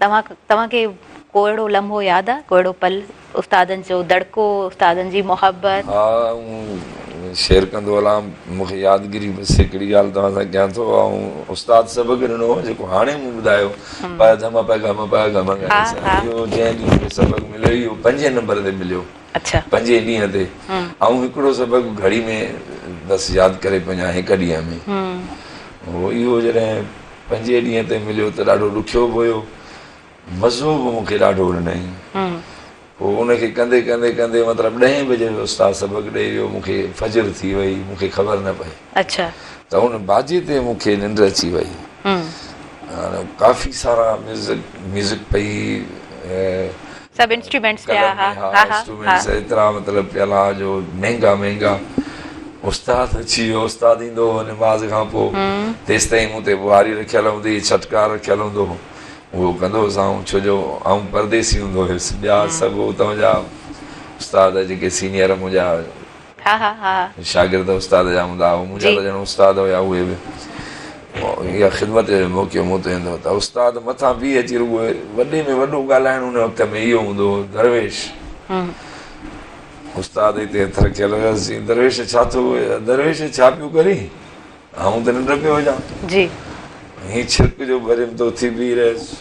तव्हांखे को अहिड़ो लम्हो यादि आहे, को अहिड़ो पल, उस्तादनि जो दड़को, उस्तादनि जी मोहबत? हा शेयर कंदो हलां, मूंखे यादगिरी बसि हिकिड़ी ॻाल्हि तव्हां सां कयां थो। ऐं उस्ताद सबक़ु ॾिनो जेको हाणे मूं ॿुधायो, पाए धम पाए गम पाए गम, इहो जंहिं ॾींहुं मूंखे सबक़ु मिलियो इहो 5 नंबर ते मिलियो। अच्छा। 5 ॾींहं ते। ऐं हिकिड़ो सबक़ु घड़ी में बसि यादि करे वञा हिकु ॾींहं में। इहो जॾहिं 5 ॾींहं ते मिलियो त ॾाढो ॾुखियो बि हुयो, मज़ो बि मूंखे ॾाढो ॾिनई। पोइ उनखे कंदे कंदे कंदे मतिलबु 10 बजे उस्ताद सबक़ु ॾेई वियो, मूंखे फजर थी वई, मूंखे ख़बर न पई। अच्छा। त हुन बाजे ते मूंखे निंड अची वई। हाणे काफ़ी सारा म्यूज़िक पई, सभु इंस्ट्रूमेंट्स एतिरा मतिलबु पियल आहे जो महांगा। उस्ताद अची वियो, उस्ताद ईंदो हो निमाज़ खां पोइ, तेसि ताईं मूं ते बुआरी रखियलु हूंदी, छटकार रखियलु हूंदो, उहो कंदो हुउसि। ऐं छो जो आउं परदेसी हूंदो हुयुसि, ॿिया सभु उतां जा उस्ताद जेके सीनियर मुंहिंजा शागिर्द उस्ताद जा हूंदा, मुंहिंजा त ॼण उस्ताद हुया, उहे बि इहा ख़िदमत जो मौक़ो मूं ते ईंदो त उस्ताद मथां बीह अची रुॻो वॾे में वॾो ॻाल्हाइण हुन वक़्त में इहो हूंदो हो, दरवेश। उस्ताद हिते हथ रखियलु हुयसि, दरवेश छा थो, दरवेश छा पियो करे? आऊं त निंड पियो हुजां। जी। ही छिड़क जो भरियमि तो थी बीह रहियसि।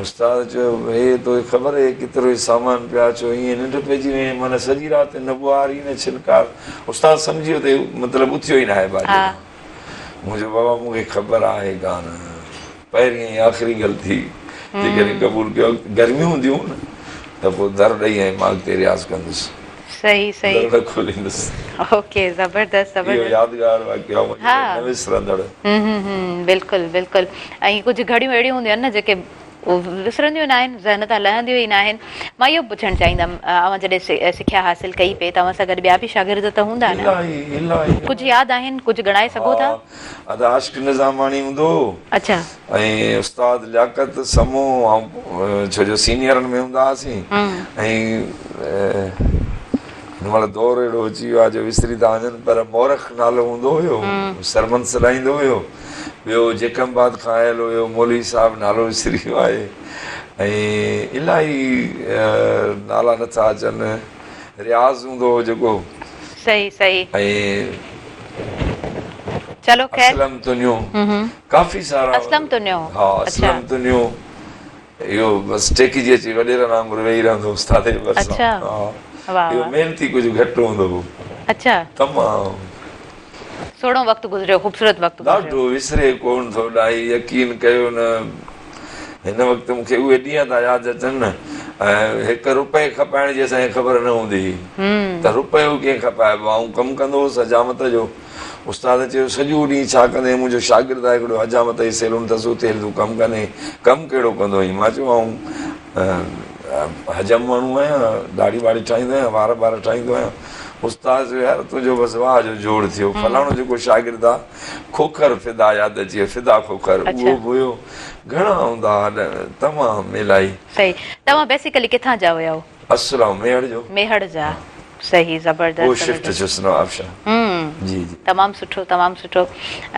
उस्ताद चयो हे तोखे ख़बर आहे केतिरो ई सामान पिया छो ईअं निंड पइजी वई माना सॼी राति न ॿुहारी न छिनकार। उस्ताद सम्झी वियो त मतिलबु उथियो ई न आहे भाॼी। मुंहिंजो बाबा मूंखे ख़बर आहे कान पहिरीं ऐं आख़िरी ग़लती जेकॾहिं क़बूल कयो गर्मियूं हूंदियूं न त पोइ दर ॾेई ऐं मां अॻिते रियाज़ कंदुसि। सही सही दर न खोलींदुसि। ओके ज़बरदस्त इहो ज़बरदस्त। यादगार वाक़ियो आहे मुंहिंजो न विसरंदड़। बिल्कुलु बिल्कुलु। ऐं कुझु घड़ियूं अहिड़ियूं हूंदियूं आहिनि न जेके विसरंदियूं न आहिनि, ज़हन तां लहंदियूं ई न आहिनि। मां इहो पुछणु चाहींदमि अवां जॾहिं सिखिया हासिल कई पे तव्हां सां गॾु ॿिया बि शागिर्द त हूंदा न? कुझु यादि आहिनि, कुझु ॻणाए सघो था? अदा आशिक़ निज़ामानी हूंदो। अच्छा। ऐं उस्ताद लियाकत समूह ऐं छो जो सीनियरनि में हूंदा हुआसीं ऐं हिन महिल दौरु अहिड़ो अची वियो आहे जो विसरी था वञनि पर मोरख नालो हूंदो हुयो, सरमन सॾाईंदो हुयो। ॿियो जेकमबाद खां आयल हुयो मौलवी साहिबु नालो विसरी वियो आहे। ऐं इलाही नाला नथा अचनि। रियाज़ हूंदो हो जेको। सही सही। ऐं चलो खैर असलम तुनियो काफ़ी सारा। असलम तुनियो। हा असलम तुनियो इहो बसि टेकी जी अची वॾेरनि वांगुरु वेही रहंदो उस्ताद जे भरिसां। अच्छा। वाह इहो वाह। महिनती कुझु घटि हूंदो हो। अच्छा। तमामु सुहिणो वक़्तु गुज़रियो, ख़ूबसूरत वक़्तु गुज़रियो। ॾाढो विसरे कोन थो ॾाही यकीन कयो न। हिन वक़्तु मूंखे उहे ॾींहं था यादि अचनि न। ऐं हिकु रुपए खपाइण जी असांखे ख़बर न हूंदी हुई त रुपयो कीअं खपाइबो। ऐं कमु कंदो हुउसि हजामत जो। उस्ताद चयो सॼो ॾींहुं छा कंदे? मुंहिंजो शागिर्द आहे हिकिड़ो हजामत जी सैलून अथसि उते तूं कमु कंदे। कमु कहिड़ो कंदो हुई? मां चयो हजम माण्हू आहियां, दाढ़ी वाड़ी ठाहींदो आहियां, वार ठाहींदो आहियां। उस्ताद चयो यार तुंहिंजो बसि वाह जो जोड़ थियो। फलाणो जेको शागिर्द आहे खोखर फिदा यादि अची वियो, फिदा खोखर उहो बि हुयो। घणा हूंदा तमामु इलाही। सही। तव्हां बेसिकली किथां जा हुया? असुरा मेहड़ जो। मेहड़ जा। सही ज़बरदस्त। वो शिफ्ट चुसनो आबशा। जी जी। तमामु सुठो तमामु सुठो।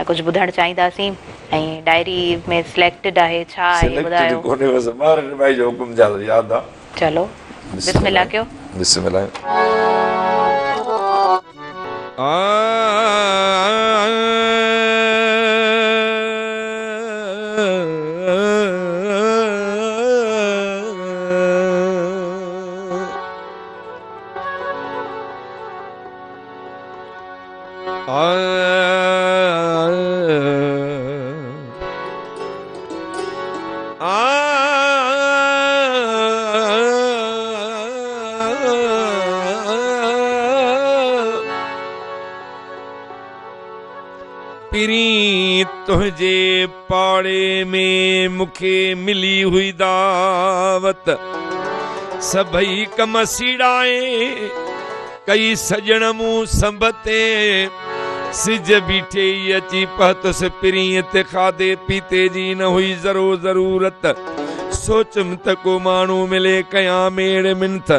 कुझु ॿुधणु चाहींदासीं ऐं डायरी में सिलेक्टेड आहे छा आहे ॿुधायो? कोन्हे बसि ॿारनि भाई जो हुकुम जा यादि आहे। चलो बिस्मिल्लाह कयो। बिस्मिल्लाह। तुझे पाड़े में मुखे मिली हुई दावत सभई कम सीड़ाए कई सजण मूं संबते सिज बीठे अची पहतुस पिरीं ते खाधे पीते जी न हुई ज़रूरत सोचम त को माण्हू मिले कया मेड़ मिनथ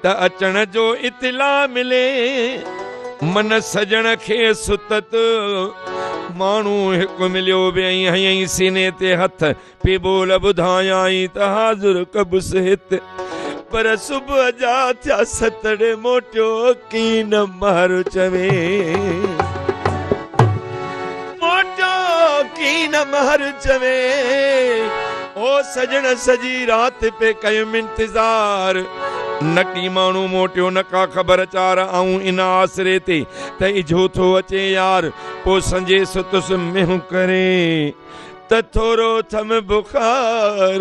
त अचण जो इतला मिले मन सजण खे सुतत माण्हू हिकु मिलियो वेई हयई सीने ते हथ पे बोल ॿुधायाई त हाज़ुर कबुस हित पर सुबुह जा थिया सतड़े मोटियो कीन महर चवे मोटियो कीन महर चवे ओ सजण सजी रात पे कयुम इंतजार नकी माण्हू मोटियो नका ख़बर चार आऊं इन आसरे ते त इझो थो अचे यार पो संजे सुतुस मेहूं करे त थोरो थम बुखार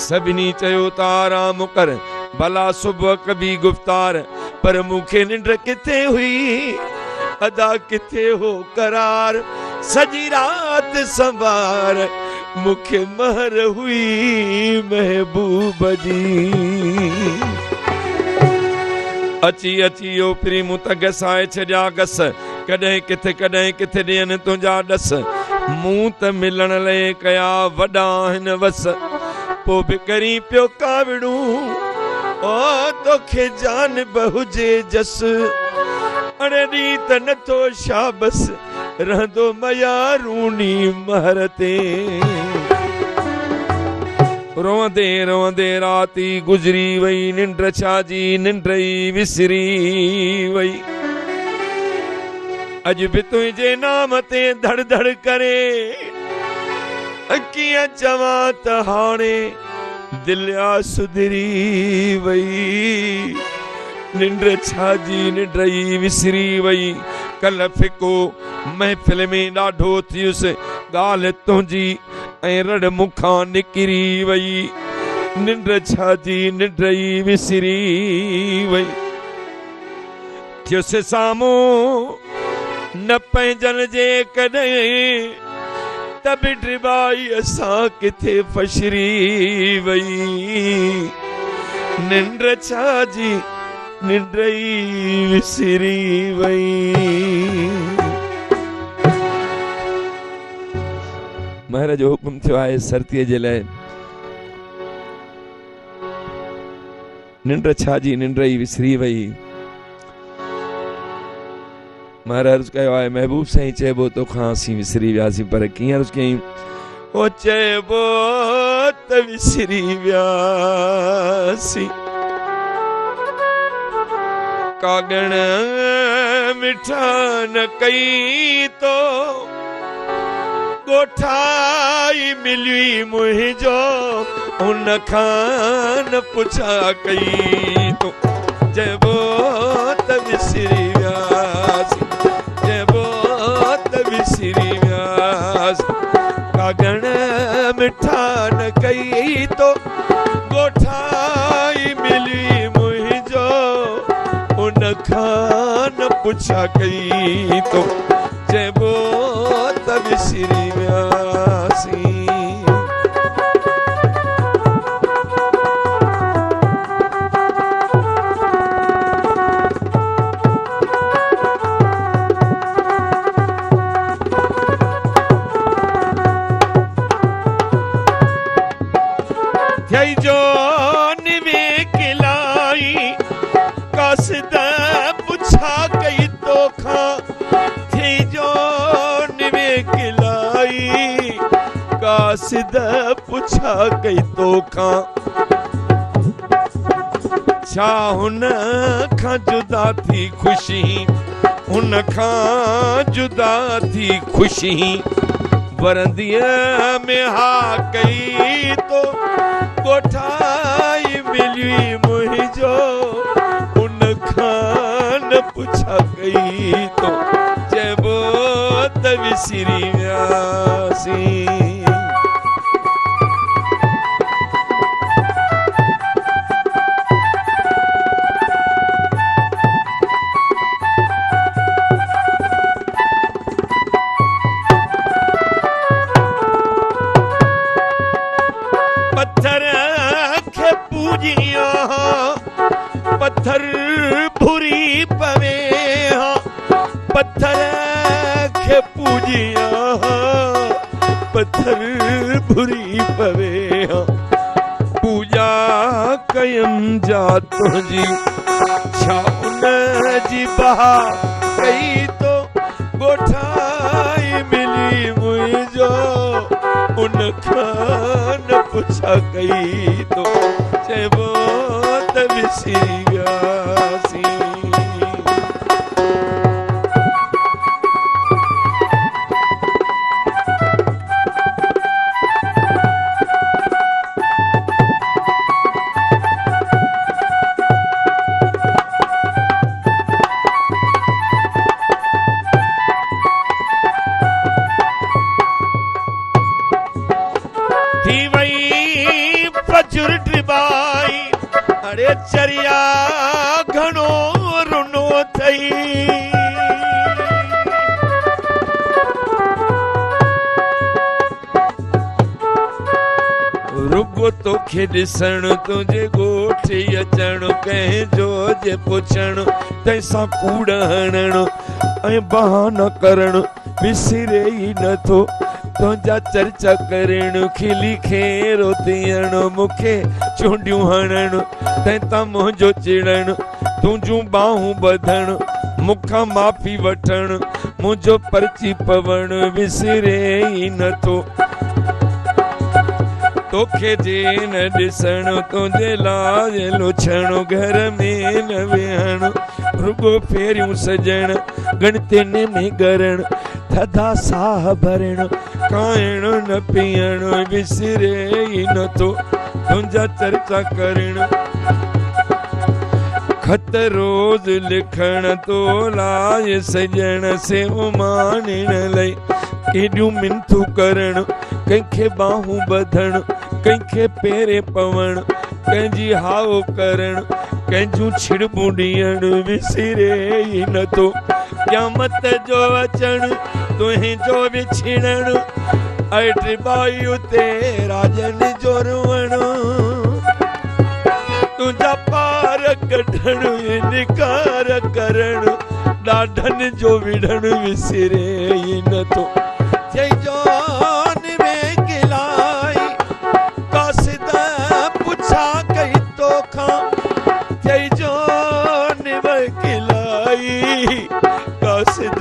सभिनी चयो त आराम कर भला सुबुह कभी गुफ्तार पर मूंखे निंड किथे हुई अदा किथे हो करार सजी रात संभार मूंखे महर हुई महबूब जी अची अची यो प्री मूं त गसाए छॾिया गस कॾहिं किथे ॾियनि तुंहिंजा ॾस मूं त मिलण लाइ कया वॾा आहिनि वस पोइ बि करी पियो काविड़ूं ओ तोखे जान बहुजे जस अड़े ॾींहुं त नथो शाबस रहंदो मयारूनी महर ते रोंदे रोंदे राती गुजरी वई निंड छाजी निंड ई विसरी वई अज भी तुझे नाम ते धड़ धड़ करे कीअं चवां त हाणे दिलिया सुधरी वई, निंड छाजी निंडई विसरी वई, कल फिको महफ़िल में ॾाढो थियुसि, ॻाल्हि तुंहिंजी ऐं रड़ मुखां निकिरी वई, निंड छाजी निंडई विसरी वई, थियुसि साम्हूं न पंहिंजनि जे कॾहिं त बि ड्रिबाई असां किथे फशरी वई, निंड छाजी निंडई विसरी वई। महाराज जो हुकुम थियो आहे सर्तीअ जे लाइ, निंड छाजी निंडई विसरी वई। महाराज कयो आहे महबूब साईं चइबो तोखां असीं विसरी वियासीं, पर कीअं अर्ज़ कयईं, ओ चइबो त विसरी वियासीं, कागण मिठा न कई तो ॻोठाई मिली मुंहिंजो, उन खां न पुछा कई तो, चइबो त विसरी वियासीं, चइबो त विसरी वियासीं, कागण मिठा न कई तो ॻोठाई मिली मुंहिंजो, उन खां न पुछा कई तो, चइबो त विसरी वियासीं। थई जो निवे किलाई, कासिद पुछा कई तोखां, थी जो निवे किलाई, कासिद पुछा कई तोखां, छा हुन खां जुदा थी खुशी, हुन खां जुदा थी खुशी, वरंदीअ में हा कई तो ॻोठाई मिली मुंहिंजो, उन खां न पुछा कई तो, चइबो त विसरी वियासीं। पत्थर भुरी पवे हाँ, पत्थर खे पूजिया, पत्थर भुरी पवे हाँ, पूजा कयम जा तुझी, छा उन जी बहा कई तो ॻोठाई मिली मुंहिंजो, उन खां न पुछा कई तो, चइबो त विसरी वियासीं। थी वई फजर ड्रिबाई, अरे चरिया घणो रुनो थई, रुगो तोखे ॾिसण तुंहिंजे ॻोठ अचण, कंहिंजो जे पुछण तंहिंसां कूड़ हणण ऐं बहाना करण, विसरे ई नथो तुंहिंजा चर्चा करण, खिली खेरो थियण, मूंखे चूंडियूं हणण, तंहिंतां मुंहिंजो चिड़ण, तुंहिंजूं बाहूं ॿधण, मूंखां माफ़ी वठण, मुंहिंजो परची पवण, विसरे ई नथो तोखे जे न ॾिसण, तुंहिंजे लाइ लुछण, घर में न वेहण, रुगो फेरियूं सजण, गणतियुनि में गरण, थधा साह भरण खाइण न पीअण विसरे ई नथो तुंहिंजा चर्चा करण खत रोज़ लिखण तो लाइ सजण से उमानण लई केॾियूं मिनथूं करण कंहिंखे बाहूं ॿधण कंहिंखे पेरे पवण कंहिंजी हाओ करण कंहिंजूं छिड़बूं ॾियण विसरे ई नथो क़यामत जो अचण तुंहिंजो विछिड़ण अठ बाई उते राजन जो रुअण तुंहिंजा पार कढण निकार करण ॾाढनि जो विढ़ण विसरे ई नथो चइजो में गिलाई कासिद पुछा कई तोखां चइजो में गिलाई कासिद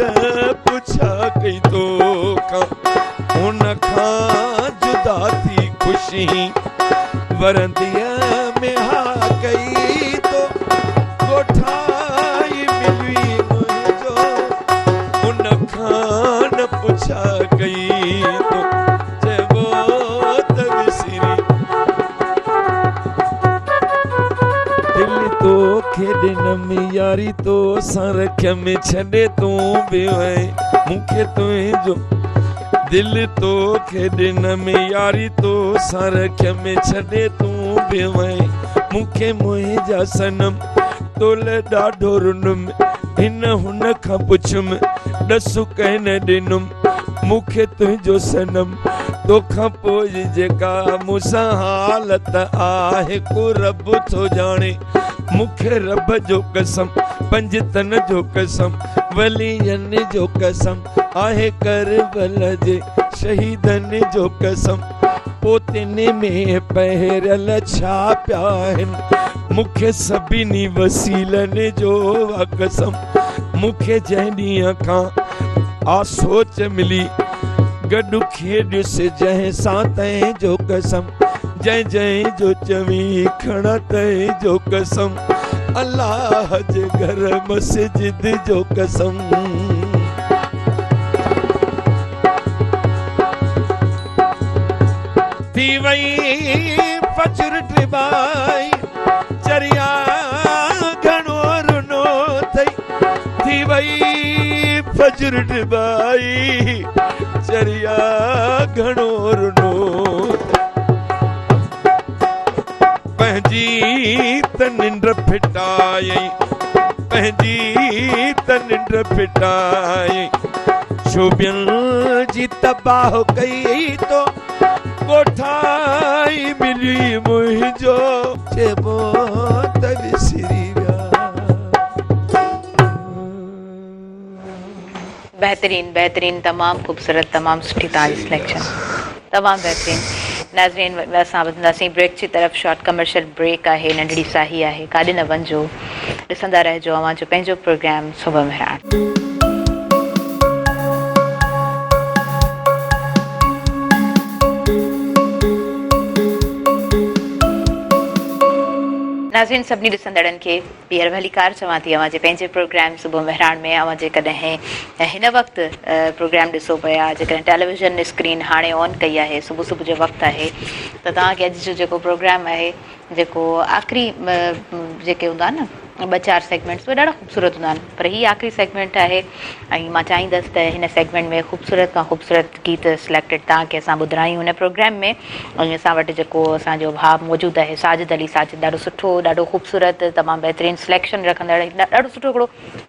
पुछा कई तोखां हुन खां जुदा थी ख़ुशी वरंदीअ में हा कई तो कोठाई मिलवी मुंहिंजो हुन खां न पुछा कई तो चइबो त विसरी दिल तो खेॾनमि यारी तो सां रखियम छॾे तूं बि वई मूंखे तुंहिंजो दिल तो खेॾनमि यारी तो सां रखियम छॾे तूं बि वई मूंखे मुंहिंजा सनम तोल ॾाढो रुनुम हिन हुन खां पुछुमि ॾसु कंहिं न ॾिनुमि मूंखे तुंहिंजो सनम तोखां पोइ जेका मूंसां हालत आहे को रब थो ॼाणे मूंखे रब जो कसम पंज तन जो कसम वलियनि जो कसम आहे करबल जे शहीदनि जो कसम पोतिन में पहिरियल छा पिया आहिनि मूंखे सभिनी वसीलनि जो कसम मूंखे जंहिं ॾींहं खां आ सोच मिली गॾु खेॾुस जंहिं सां तंहिं जो कसम जंहिं जंहिं जो चवी खणा तंहिं जो कसम अल्लाह जे घर मस्जिद जो कसम थी वई फजर टिबाई चरिया घणो रुनो अथई थी वई फजर टिबाई चरिया घणो रुनो पंहिंजी त निंड फिटाई पंहिंजी त निंड फिटाई शोभियन जी तबाह कई तो कोठाई मिली मुंहिंजो चइबो त विसरी विया बेहतरीन बेहतरीन तमामु ख़ूबसूरत तमामु सुठी तव्हांजी सिलेक्शन तमामु बेहतरीन नाज़रीन असां ॿुधंदासीं ब्रेक जी तरफ़ शॉर्ट कमर्शियल ब्रेक आहे नंढड़ी साही आहे काॾे न वञिजो ॾिसंदा रहिजो अव्हां जो पंहिंजो प्रोग्राम सुबुह मेहरान नाज़रीन सभिनी ॾिसंदड़नि खे ॿीहर भली कार चवां थी अव्हां जे पंहिंजे प्रोग्राम सुबुह मेहरान में अव्हां जेकॾहिं हिन वक़्तु प्रोग्राम ॾिसो पिया जेकॾहिं टेलीविज़न स्क्रीन हाणे ऑन कई आहे सुबुह सुबुह जो वक़्तु आहे त तव्हांखे अॼु जो जेको प्रोग्राम आहे जेको आख़िरी जेके हूंदा न 2-4 सेगमेंट्स उहे ॾाढा ख़ूबसूरत हूंदा आहिनि पर हीअ आख़िरी सेगमेंट आहे ऐं मां चाहींदसि त हिन सेगमेंट में ख़ूबसूरत खां ख़ूबसूरत गीत सिलेक्टेड तव्हांखे असां ॿुधायूं हिन प्रोग्राम में ऐं असां वटि जेको असांजो भाउ मौजूदु आहे साजिद अली साजिद ॾाढो सुठो ॾाढो ख़ूबसूरत तमामु बहितरीनु सिलेक्शन रखंदड़ ॾाढो सुठो हिकिड़ो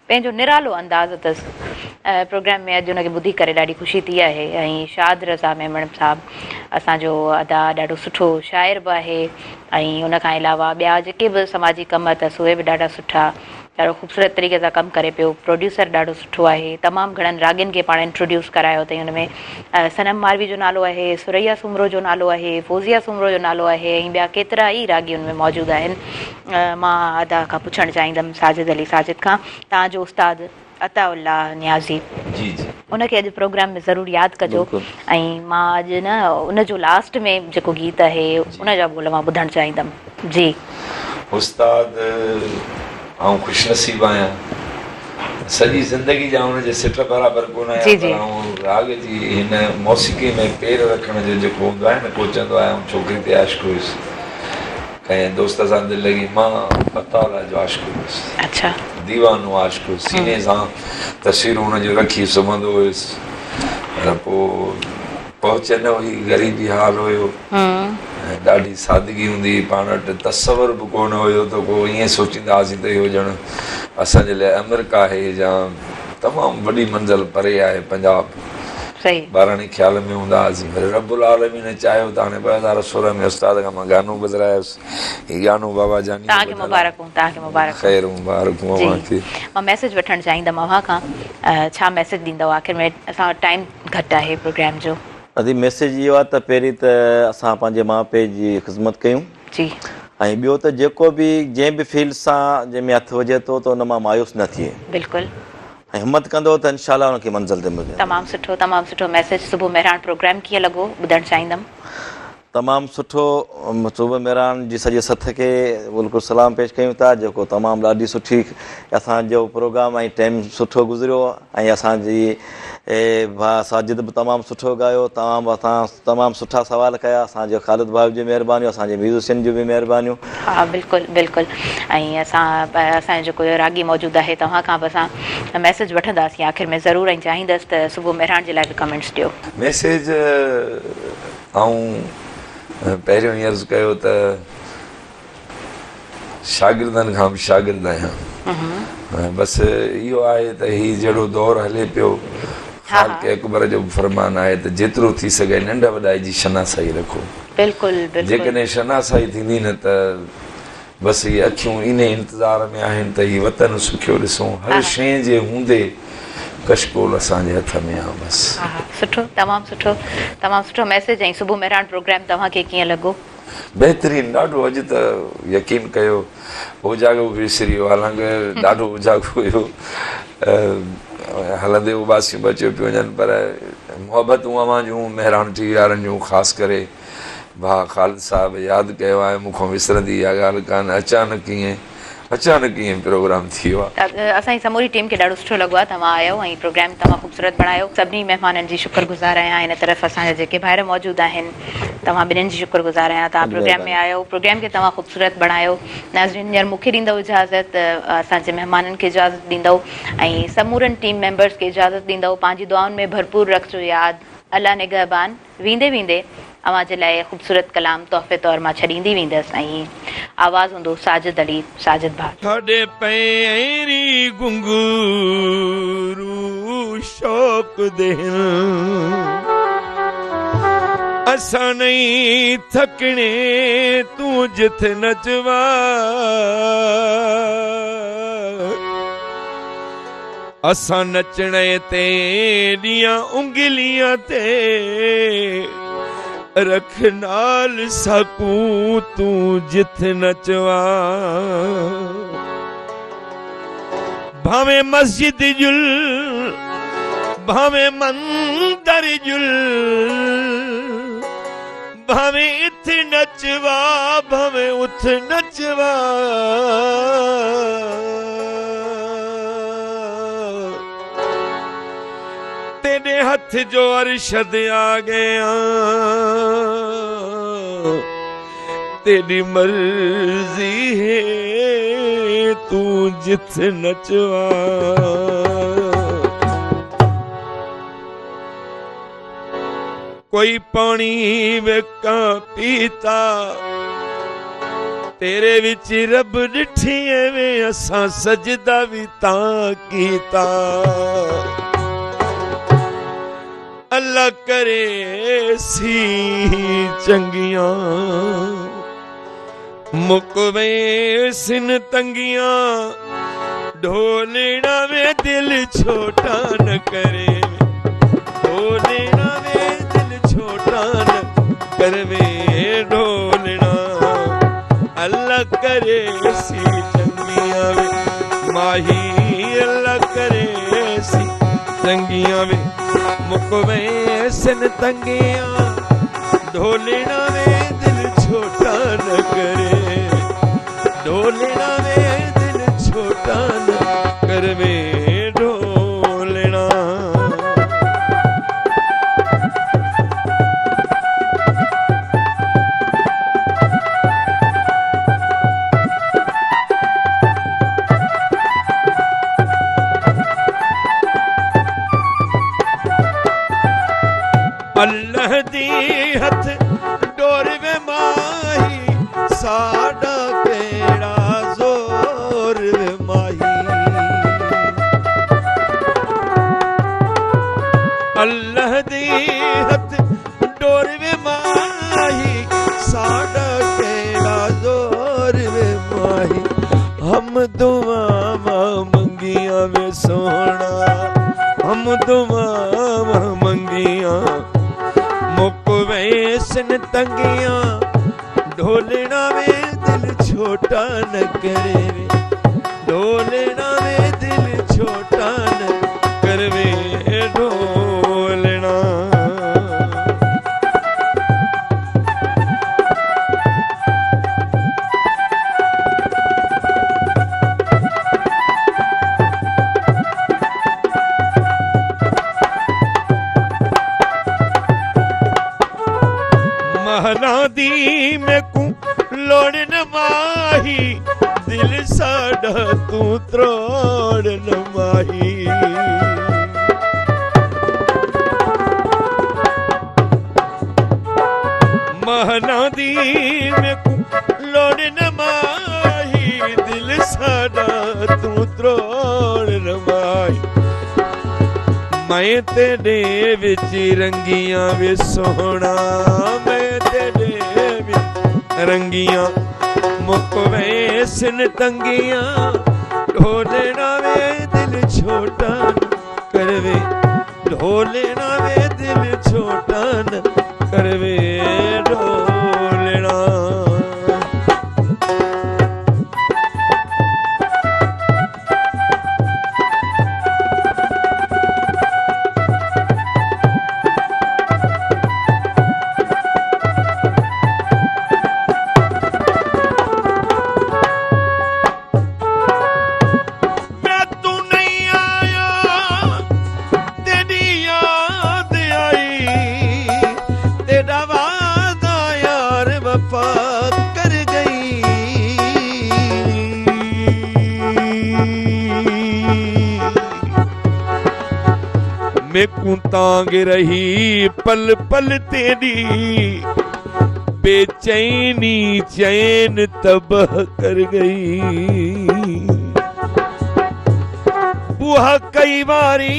पंहिंजो निरालो अंदाज़ अथसि प्रोग्राम में अॼु हुनखे ॿुधी करे ॾाढी ख़ुशी थी आहे ऐं शाद रज़ा मेमण साहिबु असांजो अदा ॾाढो सुठो शाइर बि आहे ऐं उनखां अलावा ॿिया जेके बि समाजी कम अथसि उहे बि ॾाढा सुठा ॾाढो ख़ूबसूरत तरीक़े सां कमु करे पियो प्रोड्यूसर ॾाढो सुठो आहे तमामु घणनि राॻियुनि खे पाण इंट्रोड्यूस करायो अथई हुन में सनम मारवी जो नालो आहे सुरैया सुमरो जो नालो आहे फौज़िया सुमरो जो नालो आहे ऐं ॿिया केतिरा ई राॻी हुन में मौजूदु आहिनि मां अदा खां पुछणु चाहींदमि साजिद अली साजिद खां तव्हांजो उस्ताद अताउल्ला नियाज़ी जी जी उनखे अॼु प्रोग्राम में ज़रूरु यादि कजो ऐं मां अॼु न उनजो लास्ट में जेको गीत आहे उनजा बोल मां ॿुधणु चाहींदमि जी उस्ताद आउं ख़ुशनसीब आहियां सॼी ज़िंदगी जा हुनजे सिट बराबरि कोन आया, जी, जी। पर राग जी हिन मौसीक़ी में पेर रखण जो जेको हूंदो आहे न, को चवंदो आहे छोकिरी ते आशिक़ हुयुसि, कंहिं दोस्त सां दिलि लॻी, मां अताला जो आशिक़ हुयुसि, अच्छा दीवानो आशिक़ हुयुसि, सीने सां तस्वीरूं हुनजूं रखी सुम्हंदो हुयुसि, पर पोइ पहुचे न हुई, ग़रीबी हाल हुयो, ऐं ॾाढी सादगी हूंदी हुई, पाण वटि तसवर बि कोन हुयो त को ईअं सोचींदा हुआसीं त इहो ॼण असांजे लाइ अमेरिका आहे या तमामु वॾी मंज़िल परे आहे पंजाब, सही ॿारहं ख़्याल में हूंदा हुआसीं। पर रब्बुल आलमीन चाहियो त हाणे 2016 में उस्ताद खां मां गानो ॿुधायोसि, हीउ गानो बाबा जानी तव्हांखे मुबारक हूं, तव्हांखे मुबारक हूं। ख़ैर मुबारक हूं अव्हांखे। मां मैसेज वठणु चाहींदमि अव्हां खां, छा मैसेज ॾींदव? आख़िर में असां वटि टाइम घटि आहे प्रोग्राम जो। अदी मैसेज इहो आहे त पहिरीं त असां पंहिंजे माउ पीउ जी ख़िदमत कयूं, जी ऐं ॿियो त जेको बि जंहिं बि फील्ड सां जंहिंमें हथु वञे थो त उन मां मायूस न थिए, बिल्कुलु ऐं हिमत कंदो त इनशाला हुनखे मंज़िल ते मिले। तमामु सुठो मैसेज। सुबुह मेहरान प्रोग्राम कीअं लॻो ॿुधणु चाहींदमि? तमामु सुठो। सुबुह मेहरान जी सॼे सथ खे बिल्कुलु सलाम पेश कयूं था, जेको तमामु ॾाढी सुठी असांजो प्रोग्राम ऐं टाइम सुठो गुज़रियो, ऐं असांजी भाउ साजिद बि तमामु सुठो ॻायो, तमामु सुठा सवाल कया, असांजो ख़ालिद भाउ जी महिरबानियूं, असांजे म्यूज़िशियन जी बि महिरबानियूं। हा बिल्कुलु बिल्कुलु। ऐं असांजो जेको रागी मौजूदु आहे, तव्हां खां बि असां मैसेज वठंदासीं आख़िर में ज़रूरु, ऐं चाहींदसि त सुबुह मेहरान जे लाइ बि कमेंट्स ॾियो। मैसेज पहिरियों ई अर्ज़ु कयो त शागिर्दनि खां बि शागिर्द आहियां, बसि इहो आहे त हीउ जहिड़ो दौरु हले पियो, ख़ालिक़ अकबर जो फरमान आहे त जेतिरो थी सघे नंढ वॾाई जी शनासाई रखो। बिल्कुलु जेकॾहिं शनासाई थींदी न त बसि इहे अखियूं इन इंतज़ार में आहिनि त हीउ वतन सुखियो ॾिसूं, हर शइ जे हूंदे कशकोल असांजे हथ में आहे बसि। सुठो, तमामु सुठो मैसेज। ऐं सुबुह मेहरान प्रोग्राम तव्हांखे कीअं लॻो? बहितरीनु, ॾाढो। अॼु त यकीन कयो उजागो बि विसरी वियो, हालांकि ॾाढो उजागो हुयो, हलंदे उबासियूं बचियूं पियूं वञनि, पर मुहबतूं अवां जूं मेहरान टीवी वारनि जूं ख़ासि करे भाउ ख़ालिद साहिबु यादि कयो आहे, मूंखां विसरंदी इहा ॻाल्हि कान, अचानक कीअं प्रोग्राम थी वियो आहे। असांजी समूरी टीम खे ॾाढो सुठो लॻो आहे तव्हां आयो, ऐं प्रोग्राम तमामु ख़ूबसूरत बणायो। सभिनी महिमाननि जी शुक्रगुज़ार आहियां, हिन तरफ़ असांजा जेके ॿाहिरि मौजूदु आहिनि, तव्हां ॿिन्हिनि जी शुक्रगुज़ार आहियां। तव्हां प्रोग्राम में आयो, प्रोग्राम खे तव्हां ख़ूबसूरत बणायो। नाज़रीन, हींअर मूंखे ॾींदव इजाज़त, असांजे महिमाननि खे इजाज़त ॾींदव, ऐं समूरनि टीम मेंबर्स खे इजाज़त ॾींदव। पंहिंजी दुआउनि में भरपूर रखिजो यादि। अल्लाह निगहबान। वेंदे अव्हां जे लाइ ख़ूबसूरत कलाम तोहफ़े तौरु मां छॾींदी वेंदसि, ऐं आवाज़ हूंदो साजिद अली, साजिद भाउ। थोड़े पैरी गुंगूरू शौक देन, असां नहीं थकने तू जिथ नचवा, असां नचने तेरियां उंगलियां ते रख नाल सकूं तू जिथ नचवा, भावे मस्जिद जुल भावे मंदर जुल, भावे इथ नचवा भावे उथ नचवा, तेरे हथ जो अरशद आ गया, तेरी मर्जी है तू जिथ नचवा, कोई पानी वेका पीता, तेरे विच रब डिठी एवें असां सजदा भी तां कीता, अल्लाह करे सी चंगियां मुकवे सिन तंगियां, ढोलना में दिल छोटा न करे, ढोलना में दिल छोटा न करवे, ढोलना अल्लाह करे सी चंगियां वे माही, अल्लाह करे सी चंगियां वे मुकवे सिन तंगियां, ढोलना में दिल छोटा न करे, ढोलना में दिल छोटा न करवे। सिन तंगियां ढोलना वे दिल छोटा न करे वे ढोलना वे दिल छोटा न करवे ढोलना महनादी में को लोड़ न माही दिल साडा तू त्रोड़ न माही महनादी में को लोड़ न माही दिल साडा तू त्रोड़ न माही मैं तेरे विच रंगियां वे सोहना मैं तेरे विच रंगियां मुकवे सिन तंगियां ढोलना वे दिल छोटा न करवे ढोलना वे दिल छोटा न करवे ढोलना मेकू तांग रही पल पल तेरी बेचैनी चैन तबाह कर गई बुहा कई बारी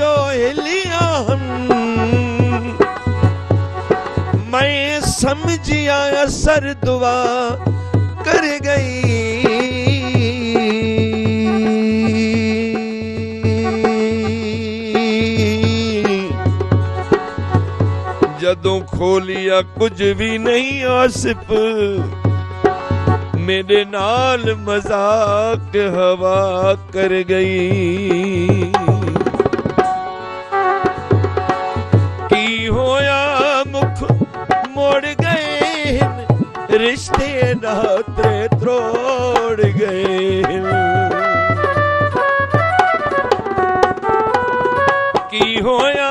जो हिलिया मैं समझिया असर दुआ कर गई जदों खोलिया कुछ भी नहीं आसिफ मेरे नाल मजाक हवा कर गई की होया मुख मोड़ गए रिश्ते नाते त्रोड़ गए की होया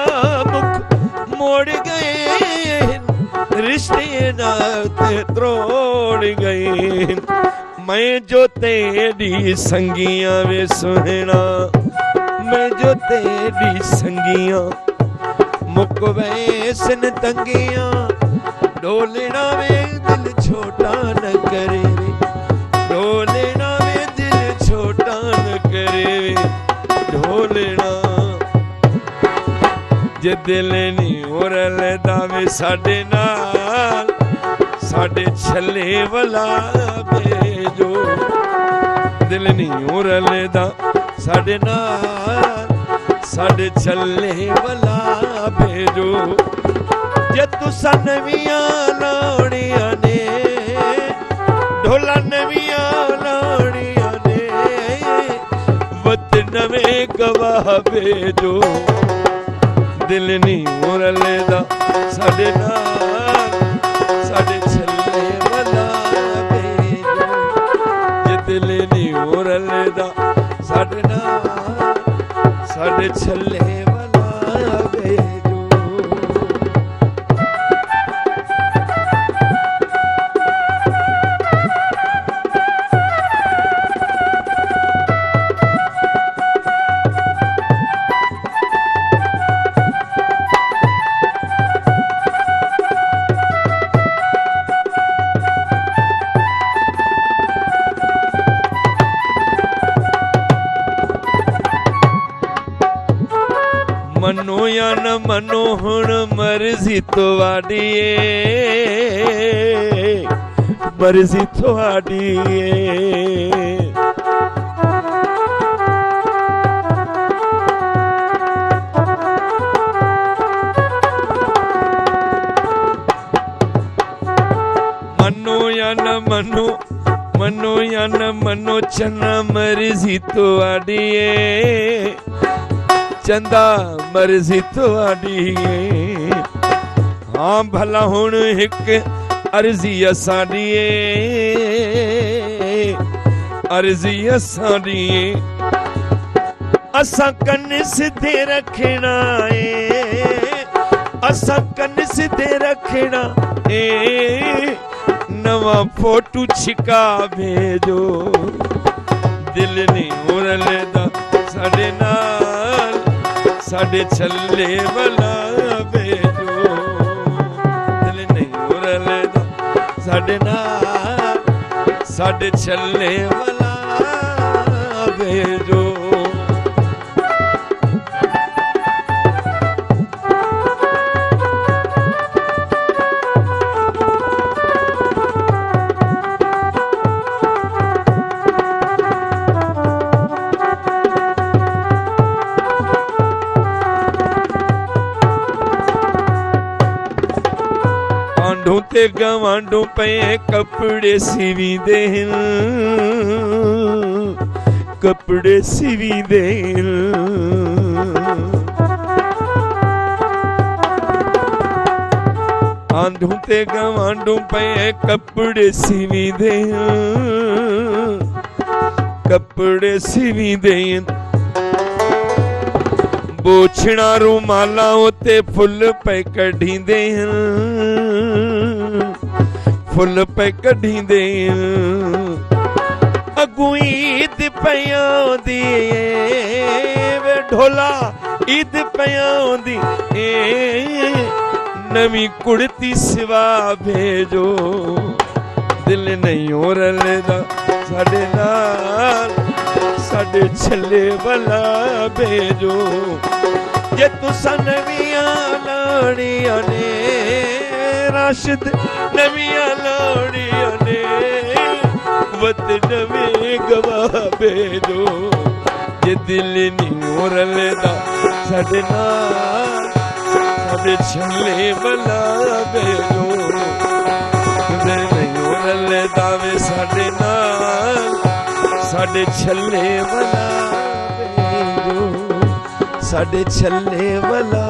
मुख मोड़ गए रिश्ते नाते त्रोड़ गए मैं जो तेरी संगियां वे सुहना मैं जो तेरी संगियां मुकवे सिन तंगियां ढोलना वे दिल छोटा न करे वे ढोलना वे दिल छोटा न करे वे ढोलना जे दिल नहीं और दावे साडे नाल साडे छले वाला भेजो दिल नहीं और दा साडे नाल साडे छले वाला भेजो जे तुसा नवियां लाउणियां ने ढोला नवियां लाउणियां ने वत नवे गवाह भेजो दिल नहीं मोर लेदा साडे नाल साडे छले वाला भेजो जे दिल नहीं मोर लेदा साडे नाल साडे छले वाला भेजो मनो या न मनो हुण मर्जी तुहाडी मर्जी तुहाडी या न मनो मनो या न मनो चन्ना मर्जी तुहाडी है चंदा मर्जी तुहाडी है हाँ भला हुण हिक अर्जी असाडी अर्जी असाडी असा कन्न सिद्धे रखना है असा कन्न सिद्धे रखना है नवा फोटू छिका भेजो दिल नहीं उड़लेदा साडे नाल साडे छल्ले वाला भेजो दिल नहीं उड़लेदा साडे नाल साडे छल्ले वाला भेजो ते गवांडों पे कपड़े सिवी दे कपड़े सिवी दे आंधों ते गवांडों पे कपड़े सिवी दे कपड़े सिवी दे बोछना रुमाला उते फुल पे कढ़ींदे फुल पे कढ़ींदे अगू ईद पयाउंदी वे ढोला ईद पयाउंदी नवी कुड़ती सिवा भेजो दिल नहीं उड़लेदा साडे नाल साडे छल्ले वाला भेजो जे तुसा नवियां लाड़ियां ने राशिद नवियां लाड़ियां ने वत नवे गवाह भेजो जे दिल नहीं उड़लेदा साडे नाल साडे छल्ले वाला भेजो दिल नहीं उड़लेदा वे साडे नाल साडे छल्ले वाला भेजो साडे छल्ले वाला